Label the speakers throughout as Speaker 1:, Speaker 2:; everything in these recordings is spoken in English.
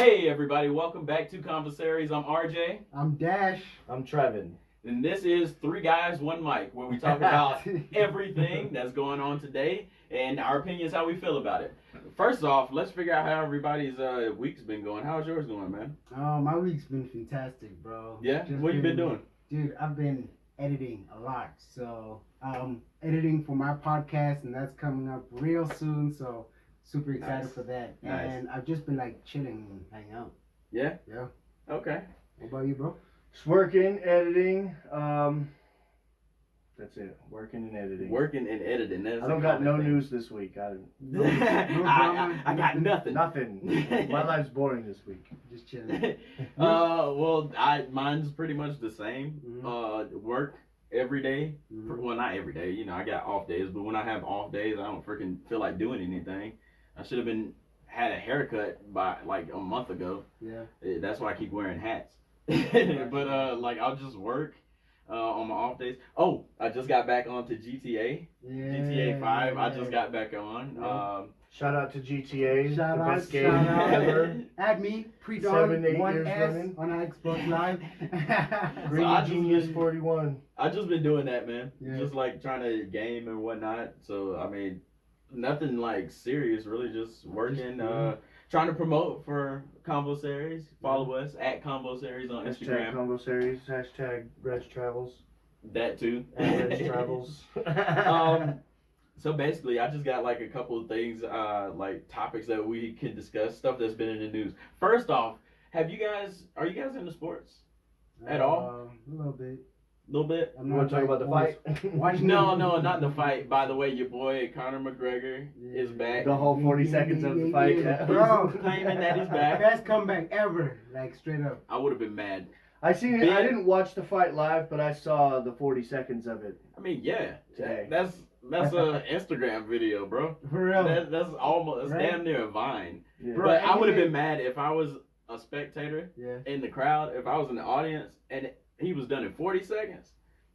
Speaker 1: Hey everybody, welcome back to Convosaries. I'm RJ.
Speaker 2: I'm Dash.
Speaker 3: I'm Trevin.
Speaker 1: And this is Three Guys, One Mic, where we talk about everything that's going on today and our opinions, how we feel about it. First off, let's figure out how everybody's week's been going. How's yours going, man?
Speaker 2: My week's been fantastic, bro.
Speaker 1: Yeah? What you been doing?
Speaker 2: Dude, I've been editing a lot. So, editing for my podcast, and that's coming up real soon. So, super excited for that.
Speaker 1: Nice.
Speaker 2: And I've just been like chilling and hanging out.
Speaker 1: Yeah?
Speaker 2: Yeah.
Speaker 1: Okay.
Speaker 2: What about you, bro?
Speaker 3: Just working, editing. That's it. Working and editing.
Speaker 1: Working and editing. That's
Speaker 3: I don't got no news this week.
Speaker 1: I got nothing.
Speaker 3: Nothing. My life's boring this week.
Speaker 2: Just chilling.
Speaker 1: Well, mine's pretty much the same.
Speaker 2: Mm-hmm.
Speaker 1: Work every day.
Speaker 2: Mm-hmm.
Speaker 1: Well, not every day. You know, I got off days, but when I have off days, I don't freaking feel like doing anything. I should have had a haircut by like a month ago.
Speaker 2: Yeah.
Speaker 1: That's why I keep wearing hats. But like I'll just work on my off days. Oh, I just got back onto GTA.
Speaker 2: Yeah.
Speaker 1: GTA 5. I just got back on.
Speaker 2: Yeah.
Speaker 3: Shout out to GTA.
Speaker 2: Shout
Speaker 3: the
Speaker 2: out,
Speaker 3: best game
Speaker 2: shout out.
Speaker 3: ever.
Speaker 2: Add me,
Speaker 3: 7, 8
Speaker 2: Pre-Dawn
Speaker 3: years
Speaker 2: 1S
Speaker 3: running.
Speaker 2: on Xbox Live.
Speaker 3: Green
Speaker 1: I just
Speaker 3: Genius
Speaker 1: been-
Speaker 3: 41.
Speaker 1: I just been doing that, man.
Speaker 2: Yeah.
Speaker 1: Just like trying to game and whatnot. So I mean, nothing like serious. Really, just working. Trying to promote for Convosaries. Follow us at Convosaries on
Speaker 3: Hashtag
Speaker 1: Instagram.
Speaker 3: Convosaries. Hashtag Reg Travels.
Speaker 1: That too.
Speaker 3: And Reg Travels.
Speaker 1: So basically, I just got like a couple of things, like topics that we can discuss, stuff that's been in the news. First off, are you guys into sports at all?
Speaker 2: A little bit.
Speaker 1: A little bit?
Speaker 2: I'm
Speaker 3: You want to talk about the fight?
Speaker 1: No, not the fight. By the way, your boy Conor McGregor is back.
Speaker 3: The whole 40 seconds of the fight.
Speaker 2: Yeah. Bro.
Speaker 1: He's claiming that he's back.
Speaker 2: Best comeback ever. Like, straight up.
Speaker 1: I would have been mad.
Speaker 3: I seen it. I didn't watch the fight live, but I saw the 40 seconds of it.
Speaker 1: I mean, yeah,
Speaker 3: Today.
Speaker 1: that's a Instagram video, bro.
Speaker 2: For real.
Speaker 1: That's almost
Speaker 2: Right?
Speaker 1: damn near a Vine.
Speaker 3: Yeah.
Speaker 2: Bro,
Speaker 1: But I
Speaker 2: and
Speaker 1: would have
Speaker 2: he
Speaker 1: been mad if I was a spectator
Speaker 2: Yeah.
Speaker 1: in the crowd, if I was in the audience and he was done in 40 seconds.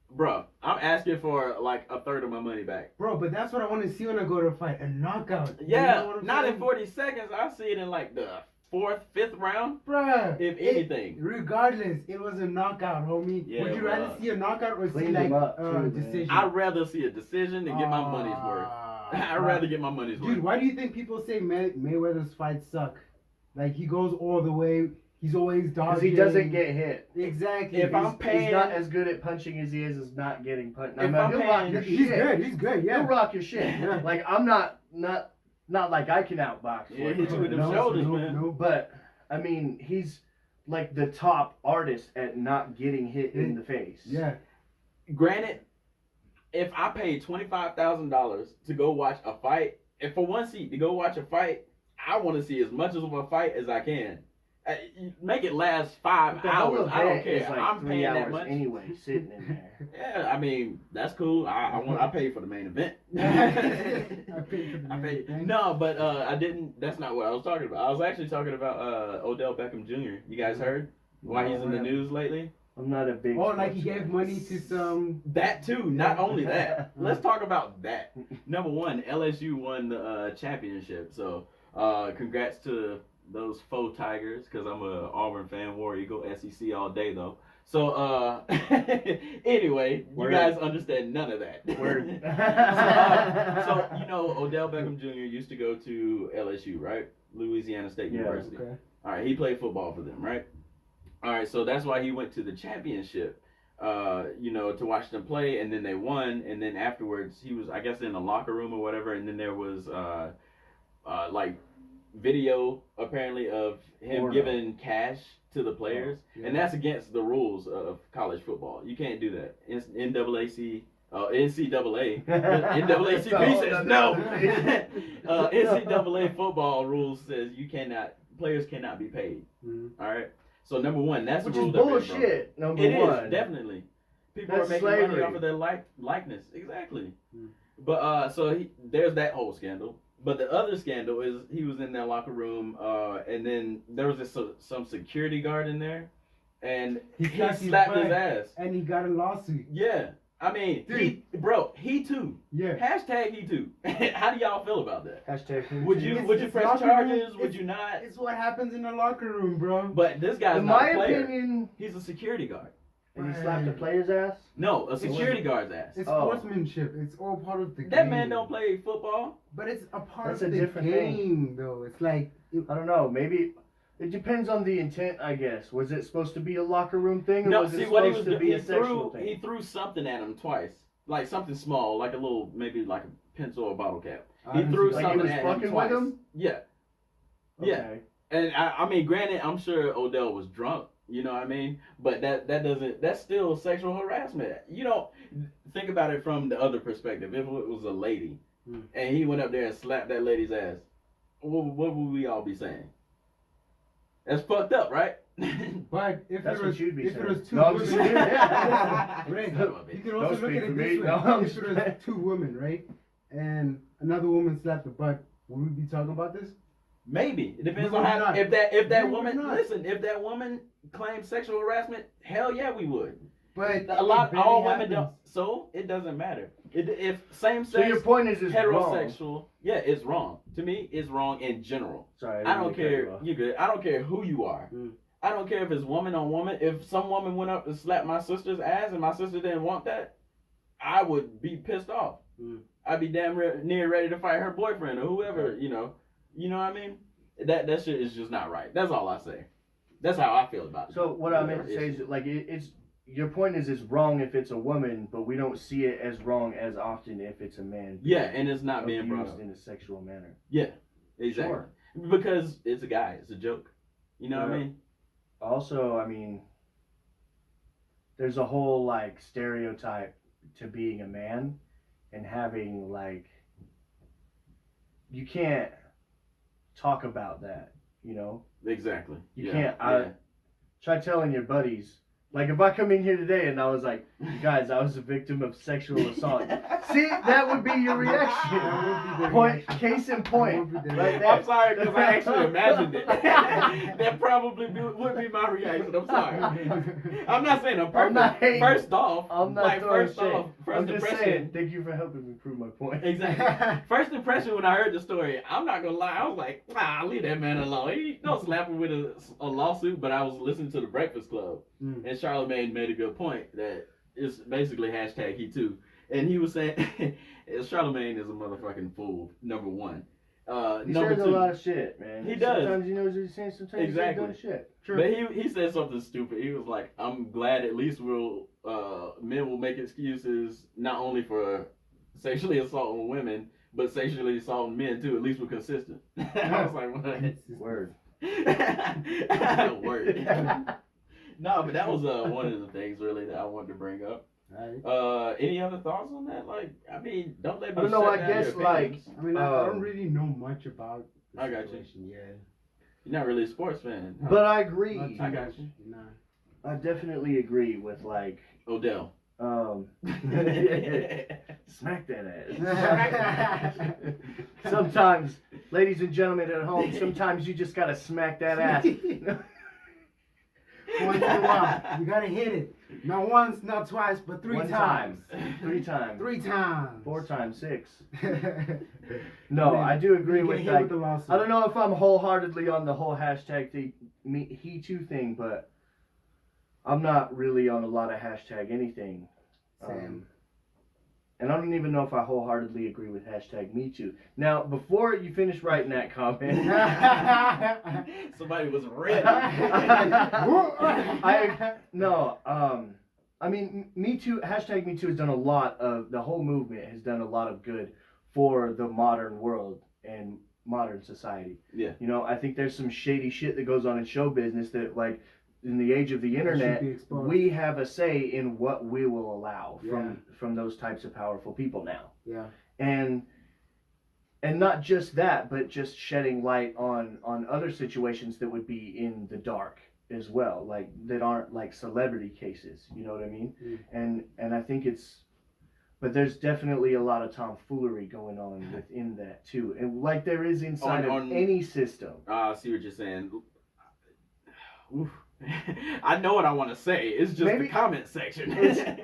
Speaker 1: Bro, I'm asking for like a third of my money back.
Speaker 2: Bro, but that's what I want to see when I go to a fight. A knockout. You
Speaker 1: Yeah,
Speaker 2: know what I'm
Speaker 1: not
Speaker 2: saying?
Speaker 1: in 40 seconds. I see it in like the 4th, 5th round,
Speaker 2: Bruh.
Speaker 1: if anything.
Speaker 2: Regardless, it was a knockout, homie.
Speaker 1: Yeah,
Speaker 2: Would you
Speaker 1: it
Speaker 2: rather
Speaker 1: was.
Speaker 2: see a knockout or see
Speaker 3: Cleaned
Speaker 2: like
Speaker 3: him up, too,
Speaker 2: a
Speaker 3: man.
Speaker 2: decision?
Speaker 1: I'd rather see a decision than get my money's worth. I'd rather get my money's worth.
Speaker 2: Dude, why do you think people say Mayweather's fights suck? Like, he goes all the way. He's always dodging.
Speaker 3: Because he doesn't get hit.
Speaker 2: Exactly.
Speaker 1: If I'm paying-
Speaker 3: He's not as good at punching as he is not getting punched.
Speaker 1: If I'm
Speaker 3: he'll
Speaker 1: paying-
Speaker 3: rock your
Speaker 2: He's
Speaker 3: shit.
Speaker 2: good. He's good. Yeah.
Speaker 3: He'll rock your shit.
Speaker 2: Yeah.
Speaker 3: Like, I'm not like I can outbox.
Speaker 1: Yeah,
Speaker 3: like,
Speaker 1: hit you with them
Speaker 2: No,
Speaker 1: shoulders,
Speaker 2: no,
Speaker 1: man.
Speaker 2: no.
Speaker 3: But I mean, he's like the top artist at not getting hit in the face.
Speaker 2: Yeah.
Speaker 1: Granted, if I paid $25,000 to go watch a fight, and for one seat to go watch a fight, I want to see as much of a fight as I can. Make it last 5
Speaker 3: But the whole
Speaker 1: hours. I don't
Speaker 3: event
Speaker 1: care.
Speaker 3: is like
Speaker 1: I'm
Speaker 3: 3
Speaker 1: paying
Speaker 3: hours
Speaker 1: that much.
Speaker 3: anyway, sitting in there.
Speaker 1: Yeah, I mean that's cool. I paid for the main event.
Speaker 2: I paid for the
Speaker 1: I
Speaker 2: main
Speaker 1: paid.
Speaker 2: event.
Speaker 1: No, but I didn't. That's not what I was talking about. I was actually talking about Odell Beckham Jr. You guys heard why he's in the news lately?
Speaker 3: I'm not a big.
Speaker 2: Oh, like
Speaker 3: sports
Speaker 2: he gave
Speaker 3: guy.
Speaker 2: money to some.
Speaker 1: That too. Not only that. Let's talk about that. Number one, LSU won the championship. So congrats to those faux Tigers, because I'm a Auburn fan. War Eagle, SEC all day though. So anyway, you guys understand none of that.
Speaker 3: Word.
Speaker 1: So you know Odell Beckham Jr. used to go to LSU, right? Louisiana State
Speaker 3: Yeah.
Speaker 1: University.
Speaker 2: Okay.
Speaker 1: All right, he played football for them, right? All right, so that's why he went to the championship, to watch them play, and then they won, and then afterwards he was, I guess, in the locker room or whatever, and then there was like video apparently of him giving cash to the players,
Speaker 2: Yeah.
Speaker 1: and that's against the rules of college football. You can't do that. NCAA. NAACP says no. NCAA football rules says players cannot be paid.
Speaker 2: Mhm.
Speaker 1: All right. So number one, that's
Speaker 3: Which
Speaker 1: the
Speaker 3: is
Speaker 1: rule that been broken.
Speaker 3: bullshit. Number
Speaker 1: It
Speaker 3: one.
Speaker 1: is definitely. People
Speaker 3: That's
Speaker 1: are making money
Speaker 3: slavery.
Speaker 1: off of their likeness. Exactly.
Speaker 2: Mm.
Speaker 1: But there's that whole scandal. But the other scandal is he was in that locker room, and then there was some security guard in there, and he slapped his ass.
Speaker 2: And he got a lawsuit.
Speaker 1: Yeah. I mean,
Speaker 2: Dude.
Speaker 1: he too.
Speaker 2: Yeah.
Speaker 1: Hashtag he too. How do y'all feel about that?
Speaker 3: Hashtag who
Speaker 1: Would
Speaker 3: too.
Speaker 1: you
Speaker 2: It's
Speaker 1: press
Speaker 2: locker
Speaker 1: charges?
Speaker 2: room.
Speaker 1: Would you not?
Speaker 2: It's what happens in the locker room, bro.
Speaker 1: But this guy's
Speaker 3: In
Speaker 1: not
Speaker 3: my
Speaker 1: a player.
Speaker 3: opinion,
Speaker 1: He's a security guard.
Speaker 3: and he slapped a player's ass.
Speaker 1: No, a security guard's ass.
Speaker 2: It's
Speaker 3: Oh.
Speaker 2: sportsmanship. It's all part of the game.
Speaker 1: That man don't play football.
Speaker 2: But it's a part
Speaker 3: That's
Speaker 2: of
Speaker 3: a
Speaker 2: the
Speaker 3: different
Speaker 2: game, though. It's like
Speaker 3: I don't know. Maybe it depends on the intent, I guess. Was it supposed to be a locker room thing, or
Speaker 1: No,
Speaker 3: was
Speaker 1: see
Speaker 3: it
Speaker 1: what he
Speaker 3: supposed
Speaker 1: was
Speaker 3: to be
Speaker 1: doing.
Speaker 3: a sexual thing?
Speaker 1: He threw something at him twice, like something small, like a little, maybe like a pencil or bottle cap. He threw
Speaker 3: Like he
Speaker 1: something
Speaker 3: was
Speaker 1: at him
Speaker 3: fucking
Speaker 1: twice.
Speaker 3: with him?
Speaker 1: Yeah, yeah.
Speaker 3: Okay.
Speaker 1: And I mean, granted, I'm sure Odell was drunk. You know what I mean? But that doesn't. That's still sexual harassment. You know, think about it from the other perspective. If it was a lady, and he went up there and slapped that lady's ass, what would we all be saying? That's fucked up, right?
Speaker 2: But if
Speaker 3: That's
Speaker 2: it
Speaker 3: what
Speaker 2: was,
Speaker 3: you'd be
Speaker 2: if it
Speaker 3: saying.
Speaker 2: was two
Speaker 3: No, I'm
Speaker 2: women,
Speaker 3: just kidding.
Speaker 2: Ray,
Speaker 1: Son of a bitch.
Speaker 2: you can
Speaker 3: Don't
Speaker 2: also look
Speaker 3: speak
Speaker 2: at
Speaker 3: for
Speaker 2: it
Speaker 3: me.
Speaker 2: this way.
Speaker 3: No, I'm
Speaker 2: If
Speaker 3: just
Speaker 2: it was two women, right, and another woman slapped the butt, would we be talking about this?
Speaker 1: Maybe it depends
Speaker 2: We
Speaker 1: on
Speaker 2: would
Speaker 1: how.
Speaker 2: not.
Speaker 1: If that
Speaker 2: We would
Speaker 1: woman
Speaker 2: not.
Speaker 1: listen, if that woman claims sexual harassment, hell yeah, we would.
Speaker 2: But
Speaker 1: A lot,
Speaker 2: it
Speaker 1: all
Speaker 2: barely
Speaker 1: women don't.
Speaker 2: happens.
Speaker 1: So it doesn't matter. If same
Speaker 3: So your
Speaker 1: sex,
Speaker 3: point is wrong.
Speaker 1: heterosexual, yeah, it's wrong. To me, it's wrong in general.
Speaker 3: Sorry,
Speaker 1: I don't care.
Speaker 3: You
Speaker 1: You good? I don't care who you are.
Speaker 2: Mm.
Speaker 1: I don't care if it's woman on woman. If some woman went up and slapped my sister's ass and my sister didn't want that, I would be pissed off.
Speaker 2: Mm.
Speaker 1: I'd be damn near ready to fight her boyfriend or whoever. You know what I mean? That shit is just not right. That's all I say. That's how I feel about it.
Speaker 3: So what I meant to say is like it's your point is it's wrong if it's a woman, but we don't see it as wrong as often if it's a man.
Speaker 1: Yeah, and it's not being brought
Speaker 3: abused
Speaker 1: up
Speaker 3: in a sexual manner.
Speaker 1: Yeah, exactly.
Speaker 3: Sure.
Speaker 1: Because it's a guy. It's a joke. You know what I mean?
Speaker 3: Also, I mean, there's a whole like stereotype to being a man and having like you can't talk about that, you know?
Speaker 1: Exactly.
Speaker 3: You
Speaker 1: Yeah,
Speaker 3: can't
Speaker 1: yeah.
Speaker 3: try telling your buddies. Like if I come in here today and I was like, guys, I was a victim of sexual assault. See, that would be your reaction.
Speaker 2: That would be the
Speaker 3: Point,
Speaker 2: reaction.
Speaker 3: case in point.
Speaker 2: That would be the
Speaker 3: Right
Speaker 2: reaction.
Speaker 3: there.
Speaker 1: I'm sorry because I actually imagined it. That probably would be my reaction. I'm sorry. I'm not saying I'm perfect.
Speaker 3: I'm not hating.
Speaker 1: First off,
Speaker 3: I'm not
Speaker 1: like
Speaker 3: throwing
Speaker 1: first
Speaker 3: shade.
Speaker 1: off, first
Speaker 3: I'm just
Speaker 1: impression.
Speaker 3: saying, thank you for helping me prove my point.
Speaker 1: Exactly. First impression when I heard the story, I'm not gonna lie, I was like, leave that man alone. He don't slap him with a lawsuit. But I was listening to the Breakfast Club, and Charlamagne made a good point that it's basically hashtag he too, and he was saying, Charlamagne is a motherfucking fool. Number one.
Speaker 3: He
Speaker 1: Number
Speaker 3: says
Speaker 1: two,
Speaker 3: a lot of shit, man.
Speaker 1: He does.
Speaker 3: Sometimes he knows what he's saying. Sometimes
Speaker 1: Exactly.
Speaker 3: he's doing shit.
Speaker 1: But he said something stupid. He was like, I'm glad at least men will make excuses not only for sexually assaulting women, but sexually assaulting men too. At least we're consistent. I was like, what?
Speaker 3: Word.
Speaker 1: Word. No, but that was one of the things really that I wanted to bring up.
Speaker 2: Right.
Speaker 1: Any other thoughts on that? Like, I mean, don't let me.
Speaker 3: I don't know,
Speaker 1: shut
Speaker 3: I
Speaker 1: down
Speaker 3: guess,
Speaker 1: your
Speaker 3: like,
Speaker 1: opinions.
Speaker 2: I mean, I don't really know much about the
Speaker 1: I got you.
Speaker 2: situation yet.
Speaker 1: You're not really a sports fan. Huh?
Speaker 3: But I agree.
Speaker 2: Not too
Speaker 1: I got
Speaker 2: much,
Speaker 1: you.
Speaker 2: Nah.
Speaker 3: I definitely agree with like
Speaker 1: Odell.
Speaker 3: smack that ass. Sometimes, ladies and gentlemen at home, sometimes you just gotta smack that ass.
Speaker 2: Once in a while, you gotta hit it. Not once, not twice, but three
Speaker 3: One
Speaker 2: times.
Speaker 3: time. 3 times.
Speaker 2: 3 times.
Speaker 3: 4 times, 6.
Speaker 2: No,
Speaker 3: No, I do agree with like.
Speaker 2: the lawsuit.
Speaker 3: I don't know if I'm wholeheartedly on the whole hashtag he too thing, but I'm not really on a lot of hashtag anything.
Speaker 2: Same.
Speaker 3: And I don't even know if I wholeheartedly agree with hashtag me too. Now, before you finish writing that comment,
Speaker 1: Somebody was ready.
Speaker 3: I mean, Me Too, hashtag Me Too has done a lot of, the whole movement has done a lot of good for the modern world and modern society.
Speaker 1: Yeah.
Speaker 3: You know, I think there's some shady shit that goes on in show business that, like, in the age of the internet, we have a say in what we will allow from those types of powerful people now.
Speaker 2: Yeah.
Speaker 3: And not just that, but just shedding light on other situations that would be in the dark as well, like that aren't like celebrity cases, you know what I mean? And I think but there's definitely a lot of tomfoolery going on within that too, and like there is inside of any system.
Speaker 1: I see what you're saying. Oof. I know what I want to say. It's just
Speaker 3: Maybe-
Speaker 1: the comment section.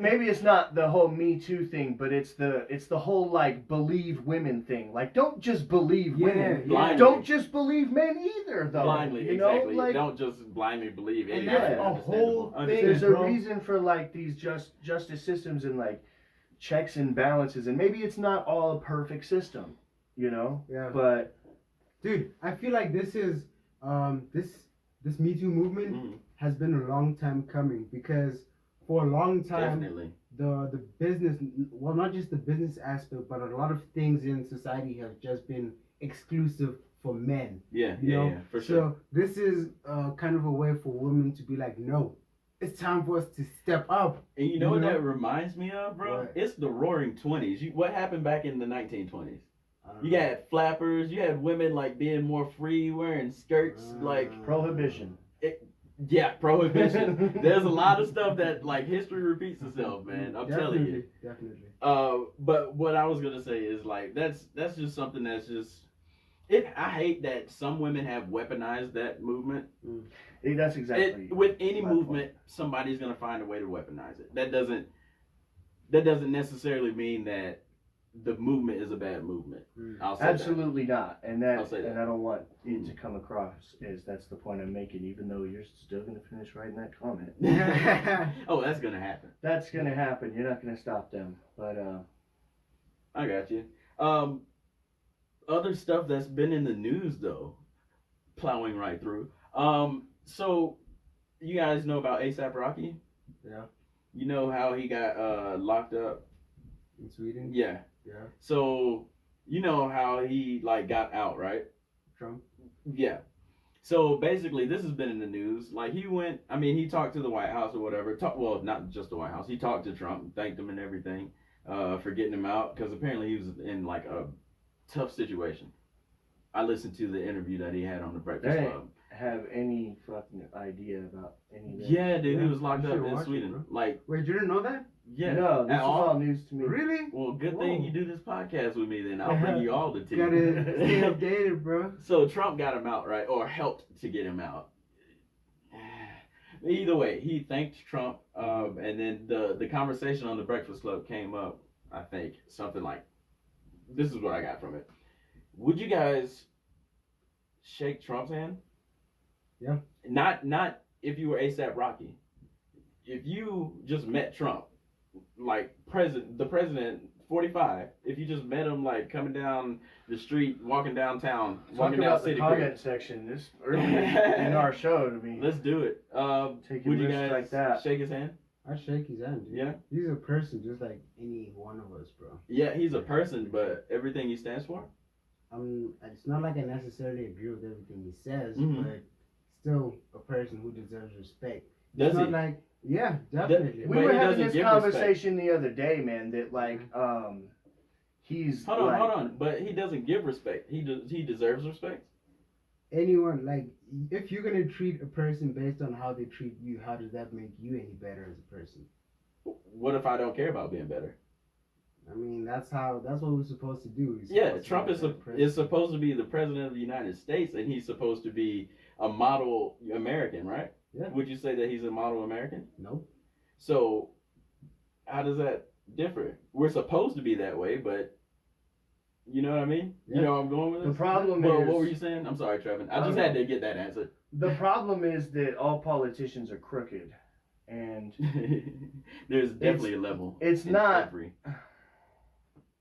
Speaker 3: Maybe it's not the whole Me Too thing, but it's the whole like believe women thing. Like, don't just believe women.
Speaker 1: Blindly.
Speaker 3: Don't just believe men either, though.
Speaker 1: Blindly,
Speaker 3: you know?
Speaker 1: exactly.
Speaker 3: Like,
Speaker 1: Don't just blindly believe
Speaker 2: And
Speaker 1: anybody.
Speaker 3: that's
Speaker 2: a
Speaker 1: Understandable.
Speaker 2: whole thing.
Speaker 3: there's a
Speaker 2: bro.
Speaker 3: reason for like these justice systems and like checks and balances, and maybe it's not all a perfect system, you know.
Speaker 2: Yeah.
Speaker 3: But
Speaker 2: Dude, I feel like this is this Me Too movement
Speaker 1: Mhm.
Speaker 2: has been a long time coming, because for a long time
Speaker 1: Definitely.
Speaker 2: the business, well, not just the business aspect, but a lot of things in society have just been exclusive for men.
Speaker 1: Yeah,
Speaker 2: You know?
Speaker 1: yeah, for sure.
Speaker 2: So this is kind of a way for women to be like, no, it's time for us to step up.
Speaker 1: And you know what
Speaker 2: You know?
Speaker 1: that reminds me of, bro?
Speaker 2: What?
Speaker 1: It's the Roaring 20s. What happened back in the 1920s?
Speaker 2: I don't
Speaker 1: You
Speaker 2: know.
Speaker 1: had flappers. You had women like being more free, wearing skirts. Like,
Speaker 3: prohibition.
Speaker 1: yeah, prohibition. There's a lot of stuff that like history repeats itself, man. I'm telling you.
Speaker 2: Definitely.
Speaker 1: But what I was gonna say is like that's just something that's just it. I hate that some women have weaponized that movement.
Speaker 3: That's exactly.
Speaker 1: With any
Speaker 3: my
Speaker 1: movement, somebody's gonna find a way to weaponize it. That doesn't necessarily mean that the movement is a bad movement. I'll say
Speaker 3: Absolutely not, and
Speaker 1: I'll say that.
Speaker 3: and I don't want it to come across as that's the point I'm making. Even though you're still gonna finish writing that comment,
Speaker 1: that. Oh, that's gonna happen.
Speaker 3: that's gonna happen. You're not gonna stop them, but
Speaker 1: I got you. Other stuff that's been in the news though, plowing right through. So you guys know about ASAP Rocky?
Speaker 2: Yeah.
Speaker 1: You know how he got locked up?
Speaker 2: In Sweden.
Speaker 1: Yeah.
Speaker 2: Yeah.
Speaker 1: So you know how he like got out, right?
Speaker 2: Trump.
Speaker 1: Yeah. So basically, this has been in the news. Like he talked to the White House or whatever. Well, not just the White House. He talked to Trump, thanked him and everything for getting him out, because apparently he was in like a tough situation. I listened to the interview that he had on the Breakfast
Speaker 3: Dang.
Speaker 1: Club.
Speaker 3: have any fucking idea about any of that.
Speaker 1: Yeah, dude,
Speaker 2: Yeah,
Speaker 1: he was locked
Speaker 2: you
Speaker 1: up
Speaker 2: should
Speaker 1: in
Speaker 2: watch it,
Speaker 1: Sweden.
Speaker 2: bro.
Speaker 1: Like,
Speaker 2: Wait, you didn't know that?
Speaker 1: yeah,
Speaker 3: No, this
Speaker 1: at
Speaker 3: is
Speaker 1: all.
Speaker 3: all news to me.
Speaker 2: Really?
Speaker 1: Well, good
Speaker 2: Whoa.
Speaker 1: thing you do this podcast with me. Then I'll bring you all the tea.
Speaker 2: Gotta stay updated, bro.
Speaker 1: So Trump got him out, right? Or helped to get him out. Either way, he thanked Trump, and then the conversation on the Breakfast Club came up. I think something like, this is what I got from it. Would you guys shake Trump's hand?
Speaker 2: Yeah.
Speaker 1: Not if you were ASAP Rocky. If you just met Trump, like the president, 45. If you just met him like coming down the street, walking downtown,
Speaker 3: Talk
Speaker 1: walking down
Speaker 3: about the
Speaker 1: City
Speaker 3: comment
Speaker 1: Creek.
Speaker 3: section this early in our show to me.
Speaker 1: Let's do it.
Speaker 3: Taking
Speaker 1: Would you
Speaker 3: risks
Speaker 1: guys
Speaker 3: like that.
Speaker 1: shake his hand?
Speaker 2: I shake his hand, dude.
Speaker 1: Yeah.
Speaker 2: He's a person just like any one of us, bro.
Speaker 1: Yeah, he's a person, but everything he stands for.
Speaker 2: It's not like I necessarily agree with everything he says,
Speaker 1: Mhm.
Speaker 2: but still a person who deserves respect.
Speaker 1: Does
Speaker 2: It's
Speaker 1: he?
Speaker 2: not like, yeah, definitely.
Speaker 3: We
Speaker 1: But
Speaker 3: were
Speaker 1: he
Speaker 3: having
Speaker 1: doesn't
Speaker 3: this
Speaker 1: give
Speaker 3: conversation the other day, man. That like, he's
Speaker 1: Hold on,
Speaker 3: like,
Speaker 1: hold on. But he doesn't give respect. He deserves respect.
Speaker 2: Anyone, like, if you're gonna treat a person based on how they treat you, how does that make you any better as a person?
Speaker 1: What if I don't care about being better?
Speaker 2: I mean, that's what we're supposed to do. We're
Speaker 1: Yeah,
Speaker 2: supposed to
Speaker 1: Trump
Speaker 2: be
Speaker 1: is
Speaker 2: that person.
Speaker 1: supposed to be the president of the United States, and he's supposed to be a model American, right?
Speaker 2: Yeah.
Speaker 1: Would you say that he's a model American?
Speaker 2: Nope.
Speaker 1: So, how does that differ? We're supposed to be that way, but you know what I mean?
Speaker 2: Yeah.
Speaker 1: You know where I'm going with
Speaker 3: the
Speaker 1: this?
Speaker 3: problem
Speaker 1: Well,
Speaker 3: is
Speaker 1: what were you saying? I'm sorry, Trevin. I
Speaker 3: I
Speaker 1: just
Speaker 3: don't
Speaker 1: had to get that answer.
Speaker 3: the problem is that all politicians are crooked, and
Speaker 1: There's definitely a level.
Speaker 3: it's
Speaker 1: in
Speaker 3: not-
Speaker 1: every.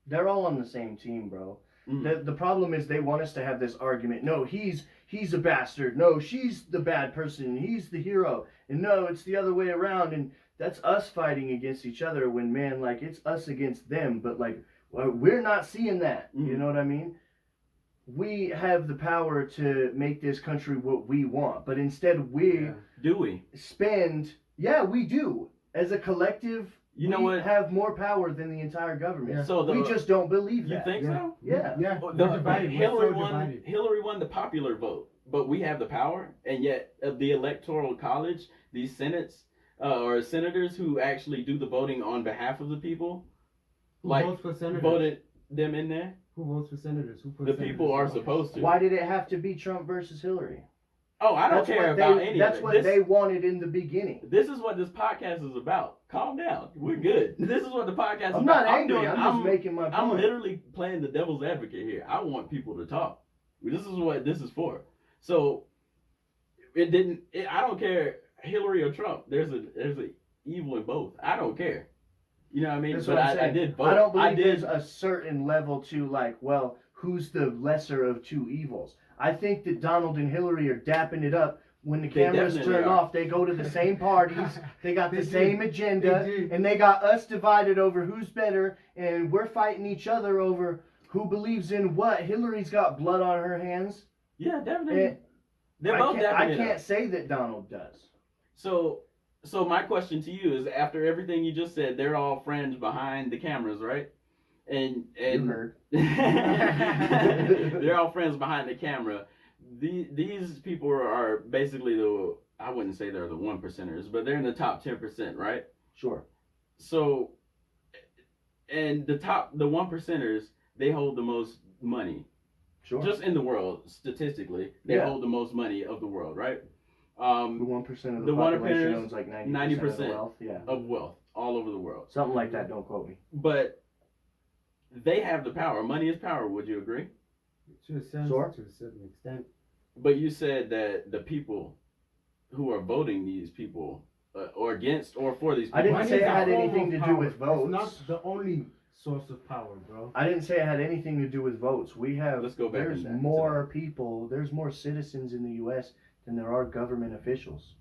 Speaker 3: they're all on the same team, bro.
Speaker 1: Mhm.
Speaker 3: The problem is they want us to have this argument. No, he's a bastard. No, she's the bad person. He's the hero. And no, it's the other way around. And that's us fighting against each other when, man, like, it's us against them. But, like, well, we're not seeing that. You
Speaker 1: Mhm.
Speaker 3: know what I mean? We have the power to make this country what we want. But instead we
Speaker 2: Yeah.
Speaker 1: Do we?
Speaker 3: spend, yeah, we do. As a collective,
Speaker 1: You know
Speaker 3: we
Speaker 1: what?
Speaker 3: have more power than the entire government.
Speaker 2: Yeah.
Speaker 1: So
Speaker 3: we just don't believe
Speaker 1: you
Speaker 3: that.
Speaker 1: think
Speaker 2: Yeah.
Speaker 1: so?
Speaker 3: Yeah.
Speaker 2: Yeah.
Speaker 1: Oh,
Speaker 2: We're divided.
Speaker 1: Hillary
Speaker 2: We're so
Speaker 1: won.
Speaker 2: divided.
Speaker 1: Hillary won the popular vote, but we have the power, and yet the electoral college, these senates or senators who actually do the voting on behalf of the people,
Speaker 2: Who
Speaker 1: like,
Speaker 2: votes for senators?
Speaker 1: voted them in there.
Speaker 2: Who votes for senators? Who puts
Speaker 1: The
Speaker 2: senators
Speaker 1: people are
Speaker 2: in office?
Speaker 1: supposed to.
Speaker 3: Why did it have to be Trump versus Hillary?
Speaker 1: Oh, I don't care about any of
Speaker 3: That's
Speaker 1: it.
Speaker 3: what they wanted in the beginning.
Speaker 1: This is what this podcast is about. Calm down. We're good. This is what the podcast is
Speaker 3: I'm
Speaker 1: about.
Speaker 3: not angry. I'm just making my point.
Speaker 1: I'm literally playing the devil's advocate here. I want people to talk. This is what this is for. So I don't care Hillary or Trump. There's a evil in both. I don't care. You know what I mean?
Speaker 3: That's
Speaker 1: but
Speaker 3: what I'm saying.
Speaker 1: I did vote.
Speaker 3: I don't believe there's a certain level to like, well, who's the lesser of two evils? I think that Donald and Hillary are dapping it up. When the cameras turn off, they go to the same parties. They got the same agenda, and they got us divided over who's better, and we're fighting each other over who believes in what. Hillary's got blood on her hands.
Speaker 1: Yeah, definitely. They're both
Speaker 3: I can't say that Donald does.
Speaker 1: So my question to you is: after everything you just said, they're all friends behind the cameras, right? And
Speaker 3: you heard.
Speaker 1: They're all friends behind the camera. These people are basically I wouldn't say they're the 1%ers, but they're in the top 10%, right?
Speaker 3: Sure.
Speaker 1: So, and the 1%ers, they hold the most money.
Speaker 3: Sure.
Speaker 1: Just in the world, statistically, they hold the most money of the world, right?
Speaker 3: The 1% of the population owns like 90% of the wealth. Yeah.
Speaker 1: Of wealth all over the world.
Speaker 3: Something like that. Don't quote me.
Speaker 1: But they have the power. Money is power. Would you agree?
Speaker 2: To a certain extent.
Speaker 1: But you said that the people who are voting these people or against or for these people.
Speaker 3: I didn't say it had anything to do with votes.
Speaker 2: It's not the only source of power, bro.
Speaker 3: I didn't say it had anything to do with votes. We have.
Speaker 1: Let's go back.
Speaker 3: There's more people. There's more citizens in the U.S. than there are government officials.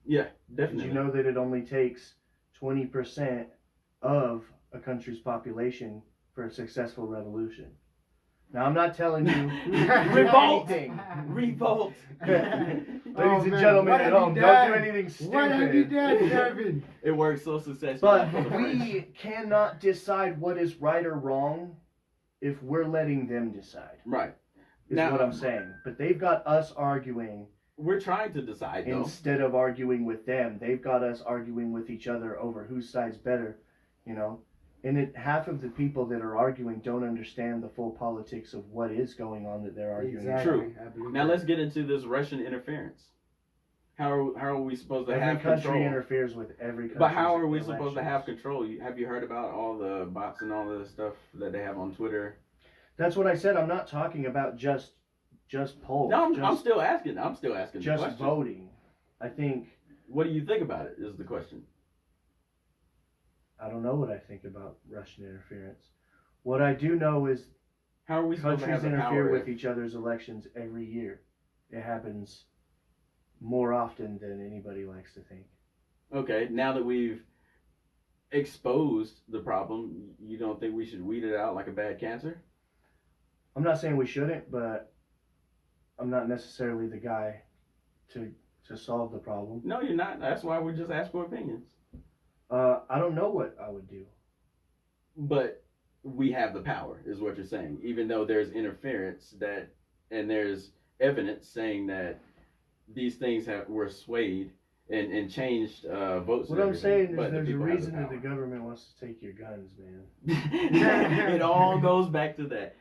Speaker 1: Yeah, definitely.
Speaker 3: Did you know that it only takes 20% of a country's population for a successful revolution? Now, I'm not telling you
Speaker 1: revolt.
Speaker 3: anything.
Speaker 1: Revolt.
Speaker 3: Ladies and gentlemen at home, don't do anything stupid.
Speaker 2: What have you done, Kevin?
Speaker 1: It works so successfully.
Speaker 3: But we cannot decide what is right or wrong if we're letting them decide.
Speaker 1: Right.
Speaker 3: Is what I'm saying. But they've got us arguing.
Speaker 1: We're trying to decide, though.
Speaker 3: Instead of arguing with them, they've got us arguing with each other over whose side's better, you know. And half of the people that are arguing don't understand the full politics of what is going on that they're arguing.
Speaker 1: True. Now let's get into this Russian interference. How are we supposed to have control?
Speaker 3: Every country interferes with every country.
Speaker 1: But how are we supposed to have control? Have you heard about all the bots and all the stuff that they have on Twitter?
Speaker 3: That's what I said. I'm not talking about just polls.
Speaker 1: No, I'm still asking. I'm still asking.
Speaker 3: Just
Speaker 1: the question.
Speaker 3: Voting. I think.
Speaker 1: What do you think about it? Is the question.
Speaker 3: I don't know what I think about Russian interference. What I do know is
Speaker 1: how are we supposed to have
Speaker 3: countries interfere with each other's elections every year. It happens more often than anybody likes to think.
Speaker 1: Okay, now that we've exposed the problem, you don't think we should weed it out like a bad cancer?
Speaker 3: I'm not saying we shouldn't, but I'm not necessarily the guy to solve the problem.
Speaker 1: No, you're not. That's why we just ask for opinions.
Speaker 3: I don't know what I would do.
Speaker 1: But we have the power, is what you're saying. Even though there's interference and there's evidence saying that these things were swayed and changed votes.
Speaker 3: What I'm saying is there's a reason that the government wants to take your guns, man.
Speaker 1: It all goes back to that.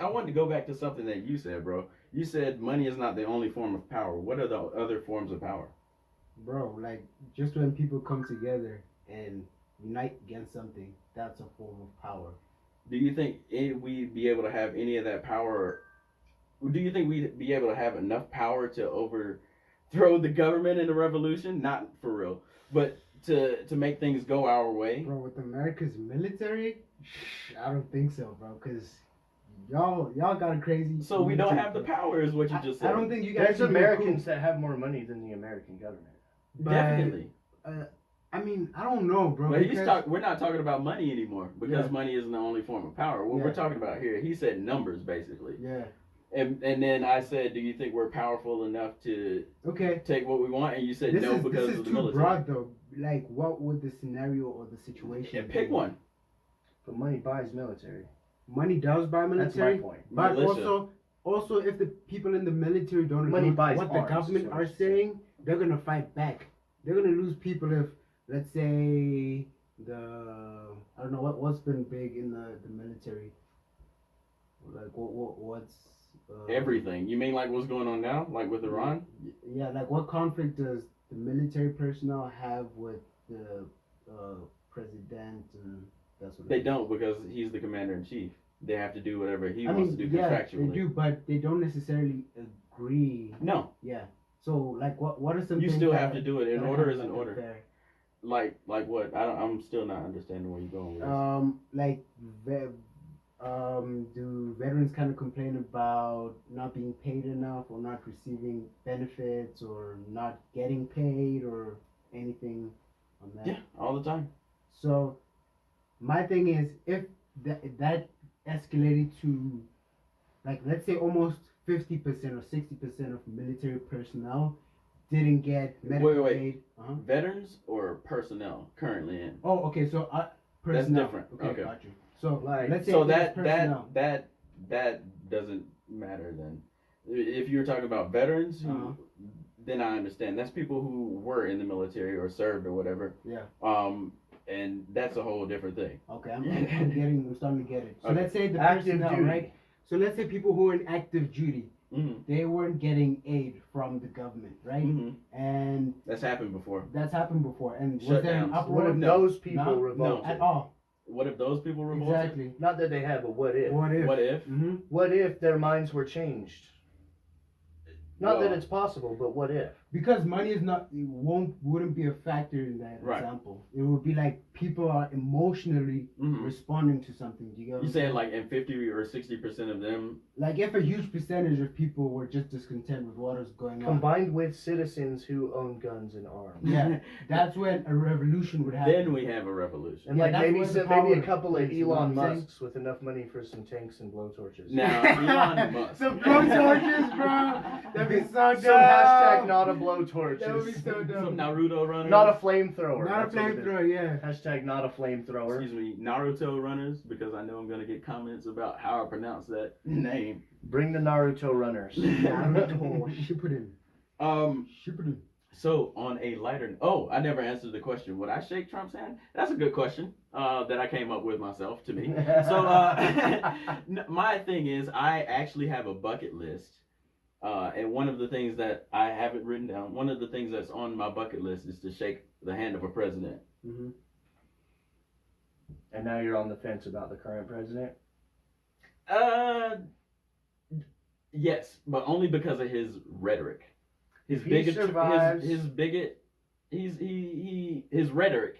Speaker 1: I wanted to go back to something that you said, bro. You said money is not the only form of power. What are the other forms of power?
Speaker 2: Bro, like, just when people come together and unite against something, that's a form of power.
Speaker 1: Do you think we'd be able to have any of that power? Do you think we'd be able to have enough power to overthrow the government in a revolution? Not for real, but to make things go our way?
Speaker 2: Bro, with America's military, I don't think so, bro, because y'all got a crazy...
Speaker 1: So we don't have the power, is what you just said.
Speaker 2: I don't think you guys...
Speaker 3: There's Americans that have more money than the American government.
Speaker 1: Definitely.
Speaker 2: I mean, I don't know, bro.
Speaker 1: But we're not talking about money anymore because money isn't the only form of power. What we're talking about here, he said numbers, basically.
Speaker 2: Yeah.
Speaker 1: And then I said, do you think we're powerful enough to take what we want? And you said no because of the military.
Speaker 2: This is too broad, though. Like, what would the scenario or the situation
Speaker 1: be? Pick one.
Speaker 3: But money buys military.
Speaker 2: Money does buy military.
Speaker 3: That's my point.
Speaker 2: But also, if the people in the military don't agree with what the government are saying, they're going to fight back. They're going to lose people if, let's say, I don't know, what's been big in the military? Like, what's...
Speaker 1: Everything. You mean like what's going on now, like with Iran?
Speaker 2: Yeah, like what conflict does the military personnel have with the president and that sort of
Speaker 1: They
Speaker 2: thing?
Speaker 1: don't, because he's the commander in chief. They have to do whatever he
Speaker 2: I
Speaker 1: wants
Speaker 2: mean,
Speaker 1: to do
Speaker 2: yeah,
Speaker 1: contractually.
Speaker 2: they do, but they don't necessarily agree.
Speaker 1: No,
Speaker 2: Yeah. So like, what are some?
Speaker 1: you
Speaker 2: things
Speaker 1: still
Speaker 2: that-
Speaker 1: have to do it. An
Speaker 2: that are
Speaker 1: order
Speaker 2: kind
Speaker 1: is
Speaker 2: of
Speaker 1: an
Speaker 2: like
Speaker 1: order.
Speaker 2: unfair?
Speaker 1: Like what? I'm still not understanding where you're going with this.
Speaker 2: Like, do veterans kind of complain about not being paid enough or not receiving benefits or not getting paid or anything on that?
Speaker 1: Yeah, all the time.
Speaker 2: So, my thing is, if that escalated to, like, let's say almost 50% or 60% of military personnel didn't get medical
Speaker 1: Wait.
Speaker 2: aid. Uh-huh.
Speaker 1: Veterans or personnel currently in?
Speaker 2: Oh, okay. So personnel.
Speaker 1: different.
Speaker 2: Okay,
Speaker 1: Okay.
Speaker 2: got you. So
Speaker 3: Like,
Speaker 2: let's say
Speaker 1: So
Speaker 2: it's
Speaker 1: that
Speaker 2: personnel.
Speaker 1: doesn't matter then. If you're talking about veterans,
Speaker 2: Uh-huh.
Speaker 1: then I understand. That's people who were in the military or served or whatever.
Speaker 2: Yeah.
Speaker 1: And that's a whole different thing.
Speaker 2: Okay, I'm starting to get it. So
Speaker 1: Okay.
Speaker 2: let's say the
Speaker 3: Active
Speaker 2: personnel,
Speaker 3: duty.
Speaker 2: right? So let's say people who are in active duty,
Speaker 1: Mm-hmm.
Speaker 2: they weren't getting aid from the government, right?
Speaker 1: Mm-hmm.
Speaker 2: And
Speaker 1: That's happened before.
Speaker 2: that's happened before. And was there an
Speaker 1: Shutdowns.
Speaker 3: What
Speaker 2: uproar?
Speaker 3: if
Speaker 1: No.
Speaker 3: those people
Speaker 2: No.
Speaker 3: revolted?
Speaker 2: At all.
Speaker 1: What if those people revolted?
Speaker 2: Exactly.
Speaker 3: Not that they have, but what if?
Speaker 2: What if?
Speaker 1: What if?
Speaker 2: Mm-hmm.
Speaker 3: What if their minds were changed? Not that
Speaker 1: Well,
Speaker 3: it's possible, but what if?
Speaker 2: Because money is not, wouldn't be a factor in that
Speaker 1: Right.
Speaker 2: example. It would be like people are emotionally
Speaker 1: Mhm.
Speaker 2: responding to something. Do you get what
Speaker 1: You
Speaker 2: I'm
Speaker 1: saying like in 50 or 60% of them?
Speaker 2: Like if a huge percentage of people were just discontent with what was going on,
Speaker 3: Combined with citizens who own guns and arms.
Speaker 2: yeah, that's when a revolution would happen.
Speaker 1: Then we have a revolution.
Speaker 3: And
Speaker 2: Yeah,
Speaker 3: like
Speaker 2: that's
Speaker 3: maybe
Speaker 2: where the
Speaker 3: maybe
Speaker 2: power
Speaker 3: a couple of
Speaker 2: is, you know
Speaker 3: Elon
Speaker 2: what I'm saying?
Speaker 3: Musks with enough money for some tanks and blowtorches.
Speaker 1: Now Elon Musk.
Speaker 2: Some blowtorches, bro. That'd be so
Speaker 3: Some
Speaker 2: dumb.
Speaker 3: hashtag not a blowtorch.
Speaker 2: That would be so dumb.
Speaker 1: Some Naruto runners.
Speaker 3: Not a flamethrower.
Speaker 2: Not a
Speaker 3: that's what it is.
Speaker 2: flamethrower, yeah.
Speaker 3: Hashtag not a flamethrower.
Speaker 1: Excuse me, Naruto runners, because I know I'm gonna get comments about how I pronounce that name.
Speaker 3: Bring the Naruto runners.
Speaker 2: Naruto Shippuden. Shippuden.
Speaker 1: So on a lighter, I never answered the question. Would I shake Trump's hand? That's a good question that I came up with myself to me. So my thing is, I actually have a bucket list, and one of the things that I haven't written down, one of the things that's on my bucket list is to shake the hand of a president.
Speaker 2: Mm-hmm.
Speaker 3: And now you're on the fence about the current president?
Speaker 1: Yes, but only because of his rhetoric.
Speaker 3: If he survives-
Speaker 1: His rhetoric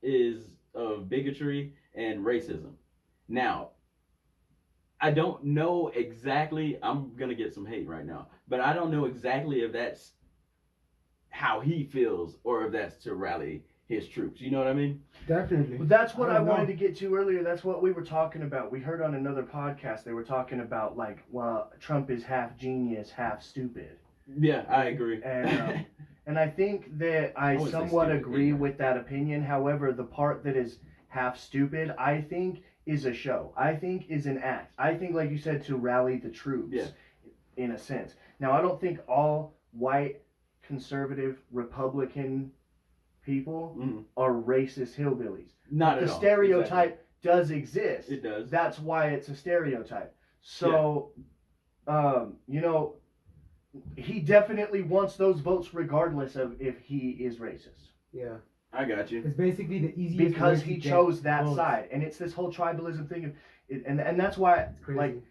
Speaker 1: is of bigotry and racism. Now, I don't know exactly, I'm gonna get some hate right now, but I don't know exactly if that's how he feels or if that's to rally his troops. You know what I mean?
Speaker 2: Definitely.
Speaker 3: Well, that's what I
Speaker 2: don't
Speaker 3: wanted
Speaker 2: know.
Speaker 3: to get to earlier. That's what we were talking about. We heard on another podcast, they were talking about, like, well, Trump is half genius, half stupid.
Speaker 1: Yeah, I agree.
Speaker 3: And I think that I
Speaker 1: wouldn't say
Speaker 3: somewhat
Speaker 1: stupid,
Speaker 3: agree
Speaker 1: ignorant.
Speaker 3: with that opinion. However, the part that is half stupid, I think, is a show. I think is an act. I think, like you said, to rally the troops,
Speaker 1: Yeah.
Speaker 3: in a sense. Now, I don't think all white, conservative, Republican people
Speaker 1: Mhm.
Speaker 3: are racist hillbillies.
Speaker 1: Not
Speaker 3: The
Speaker 1: at all.
Speaker 3: stereotype does exist.
Speaker 1: It does.
Speaker 3: That's why it's a stereotype. So, you know, he definitely wants those votes regardless of if he is racist.
Speaker 2: Yeah.
Speaker 1: I got you.
Speaker 2: It's basically the easiest
Speaker 3: Because
Speaker 2: way
Speaker 3: he
Speaker 2: to get
Speaker 3: chose that
Speaker 2: votes.
Speaker 3: side. And it's this whole tribalism thing. And that's why,
Speaker 2: It's crazy.
Speaker 3: like,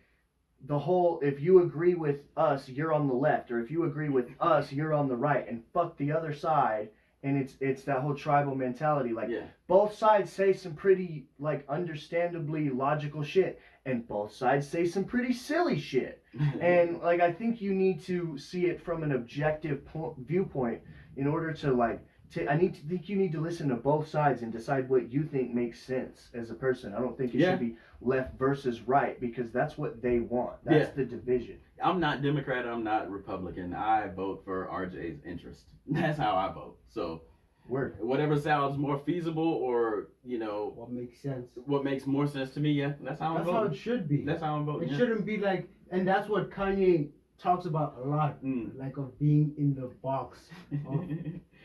Speaker 3: the whole, if you agree with us, you're on the left. Or if you agree with us, you're on the right. And fuck the other side. And it's that whole tribal mentality. Like,
Speaker 1: Yeah.
Speaker 3: both sides say some pretty, like, understandably logical shit. And both sides say some pretty silly shit. And, like, I think you need to see it from an objective viewpoint in order to, like, think you need to listen to both sides and decide what you think makes sense as a person. I don't think it
Speaker 1: Yeah.
Speaker 3: should be left versus right because that's what they want. That's the division.
Speaker 1: I'm not Democrat. I'm not Republican. I vote for RJ's interest. That's how I vote. So
Speaker 3: Word.
Speaker 1: whatever sounds more feasible, or
Speaker 2: What makes sense?
Speaker 1: what makes more sense to me, yeah, that's how I'm
Speaker 2: That's how
Speaker 1: voting.
Speaker 2: it should be.
Speaker 1: That's how I'm voting.
Speaker 2: It
Speaker 1: yeah.
Speaker 2: shouldn't be like, and that's what Kanye talks about a lot, like of being in the box, of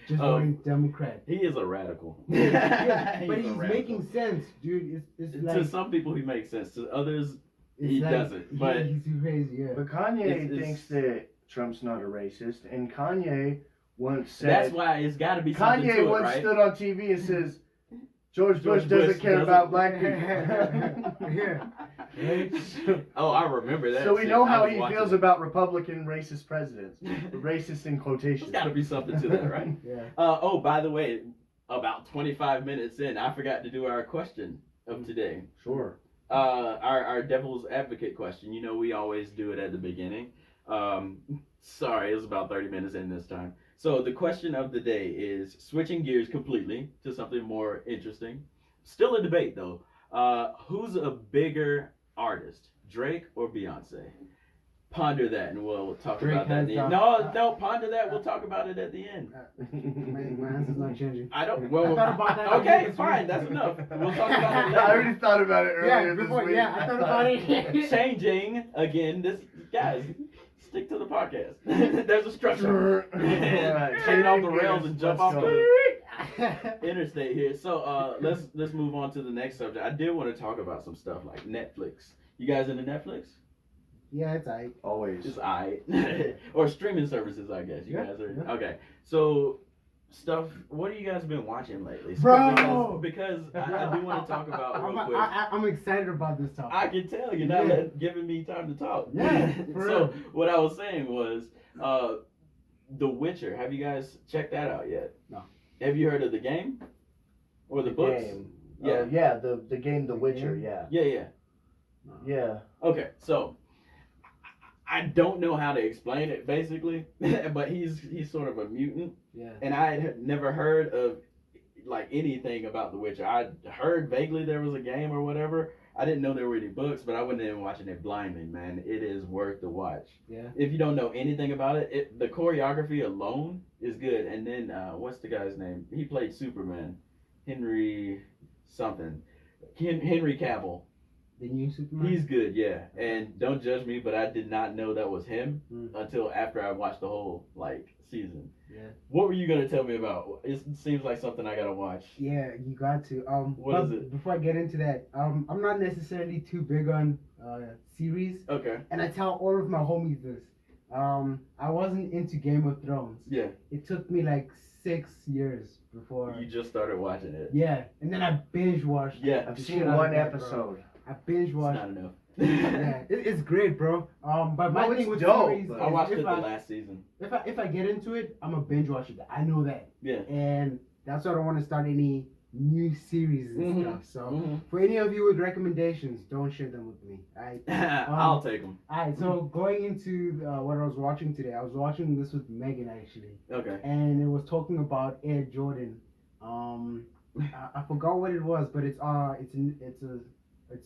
Speaker 2: just voting Democrat.
Speaker 1: He is a radical.
Speaker 2: Yeah, but
Speaker 1: a
Speaker 2: he's
Speaker 1: radical.
Speaker 2: making sense, dude. It's
Speaker 1: To
Speaker 2: like
Speaker 1: some people, he makes sense. To others,
Speaker 2: It's
Speaker 1: He doesn't, but
Speaker 2: he's too crazy. Yeah.
Speaker 3: But Kanye
Speaker 1: It's-
Speaker 3: thinks that Trump's not a racist, and Kanye once said
Speaker 1: that's why it's got to be something
Speaker 3: Kanye
Speaker 1: to it,
Speaker 3: once
Speaker 1: right?
Speaker 3: stood on TV and says George Bush
Speaker 1: Bush
Speaker 3: doesn't care
Speaker 1: doesn't-
Speaker 3: about black people.
Speaker 2: Yeah.
Speaker 1: Oh, I remember that.
Speaker 3: So we
Speaker 1: shit.
Speaker 3: know
Speaker 1: I
Speaker 3: how
Speaker 1: was
Speaker 3: he
Speaker 1: watching
Speaker 3: feels
Speaker 1: it.
Speaker 3: about Republican racist presidents. Racist in
Speaker 1: There's
Speaker 3: quotations.
Speaker 1: got to be something to that, right?
Speaker 2: Yeah.
Speaker 1: Oh, by the way, about 25 minutes in, I forgot to do our question of today.
Speaker 3: Sure.
Speaker 1: Our devil's advocate question. You know, we always do it at the beginning. Sorry, it was about 30 minutes in this time. So the question of the day is switching gears completely to something more interesting. Still a debate though. Who's a bigger artist, Drake or Beyonce? Ponder that, and we'll talk
Speaker 2: Drake
Speaker 1: about that. At
Speaker 2: has
Speaker 1: the end.
Speaker 2: the-
Speaker 1: No, ponder that. We'll talk about it at the end.
Speaker 2: My answer's not changing.
Speaker 1: I don't. Well,
Speaker 2: I thought about that
Speaker 1: okay,
Speaker 2: earlier this
Speaker 1: fine.
Speaker 2: week.
Speaker 1: That's enough. We'll talk about it
Speaker 3: I
Speaker 1: later.
Speaker 3: already thought about it earlier this week.
Speaker 2: Yeah, I thought about it.
Speaker 1: Changing again. This guys, stick to the podcast. There's a structure.
Speaker 3: Alright,
Speaker 1: Getting off the rails and jump
Speaker 3: let's
Speaker 1: off
Speaker 3: go.
Speaker 1: the interstate here. So let's move on to the next subject. I did want to talk about some stuff like Netflix. You guys into Netflix?
Speaker 2: Yeah, it's alright.
Speaker 3: Always.
Speaker 1: Just I or streaming services, I guess. You
Speaker 2: Yeah,
Speaker 1: guys are
Speaker 2: yeah.
Speaker 1: okay. So stuff. What have you guys been watching lately?
Speaker 2: Bro!
Speaker 1: because I do want to talk about real quick.
Speaker 2: I'm excited about this topic.
Speaker 1: I can tell you're not
Speaker 2: Yeah.
Speaker 1: giving me time to talk.
Speaker 2: Yeah, for
Speaker 1: So
Speaker 2: real.
Speaker 1: what I was saying was, The Witcher. Have you guys checked that out yet?
Speaker 2: No.
Speaker 1: Have you heard of the game or the books?
Speaker 3: Game.
Speaker 1: Yeah.
Speaker 3: Yeah, the game The
Speaker 2: The
Speaker 3: Witcher,
Speaker 2: game?
Speaker 3: yeah.
Speaker 1: Yeah.
Speaker 3: Yeah.
Speaker 1: Okay, so I don't know how to explain it basically, but he's sort of a mutant,
Speaker 2: Yeah.
Speaker 1: and I had never heard of like anything about The Witcher. I heard vaguely there was a game or whatever. I didn't know there were any books, but I went in watching it blindly, man. It is worth the watch.
Speaker 2: Yeah.
Speaker 1: If you don't know anything about it, the choreography alone is good. And then what's the guy's name? He played Superman, Henry something, Henry Cavill.
Speaker 2: The new Superman.
Speaker 1: He's good, yeah. And don't judge me, but I did not know that was him until after I watched the whole season.
Speaker 2: Yeah.
Speaker 1: What were you gonna tell me about? It seems like something I gotta watch.
Speaker 2: Yeah, you got to.
Speaker 1: What
Speaker 2: but
Speaker 1: is it?
Speaker 2: Before I get into that, I'm not necessarily too big on series,
Speaker 1: Okay.
Speaker 2: and I tell all of my homies this. I wasn't into Game of Thrones.
Speaker 1: Yeah.
Speaker 2: It took me like 6 years before.
Speaker 1: You just started watching it.
Speaker 2: Yeah, and then I binge watched.
Speaker 1: Yeah.
Speaker 3: I've
Speaker 2: the
Speaker 3: seen
Speaker 2: shit out of
Speaker 3: one
Speaker 2: that, bro.
Speaker 3: episode.
Speaker 2: I binge
Speaker 1: It's
Speaker 2: watched.
Speaker 1: not enough.
Speaker 2: Yeah, it's great, bro. But my
Speaker 3: No,
Speaker 2: thing
Speaker 3: it's
Speaker 2: with
Speaker 3: dope,
Speaker 2: series
Speaker 3: but-
Speaker 2: is
Speaker 1: I watched it
Speaker 2: if
Speaker 1: the
Speaker 2: I,
Speaker 1: last season.
Speaker 2: if I get into it, I'm a binge watcher. I know that,
Speaker 1: Yeah.
Speaker 2: and that's why I don't want to start any new series and
Speaker 1: Mhm.
Speaker 2: stuff. So
Speaker 1: Mhm.
Speaker 2: for any of you with recommendations, don't share them with me. Alright.
Speaker 1: I'll take them.
Speaker 2: Alright. So going into what I was watching today, I was watching this with Megan actually,
Speaker 1: Okay.
Speaker 2: and it was talking about Air Jordan. I forgot what it was, but it's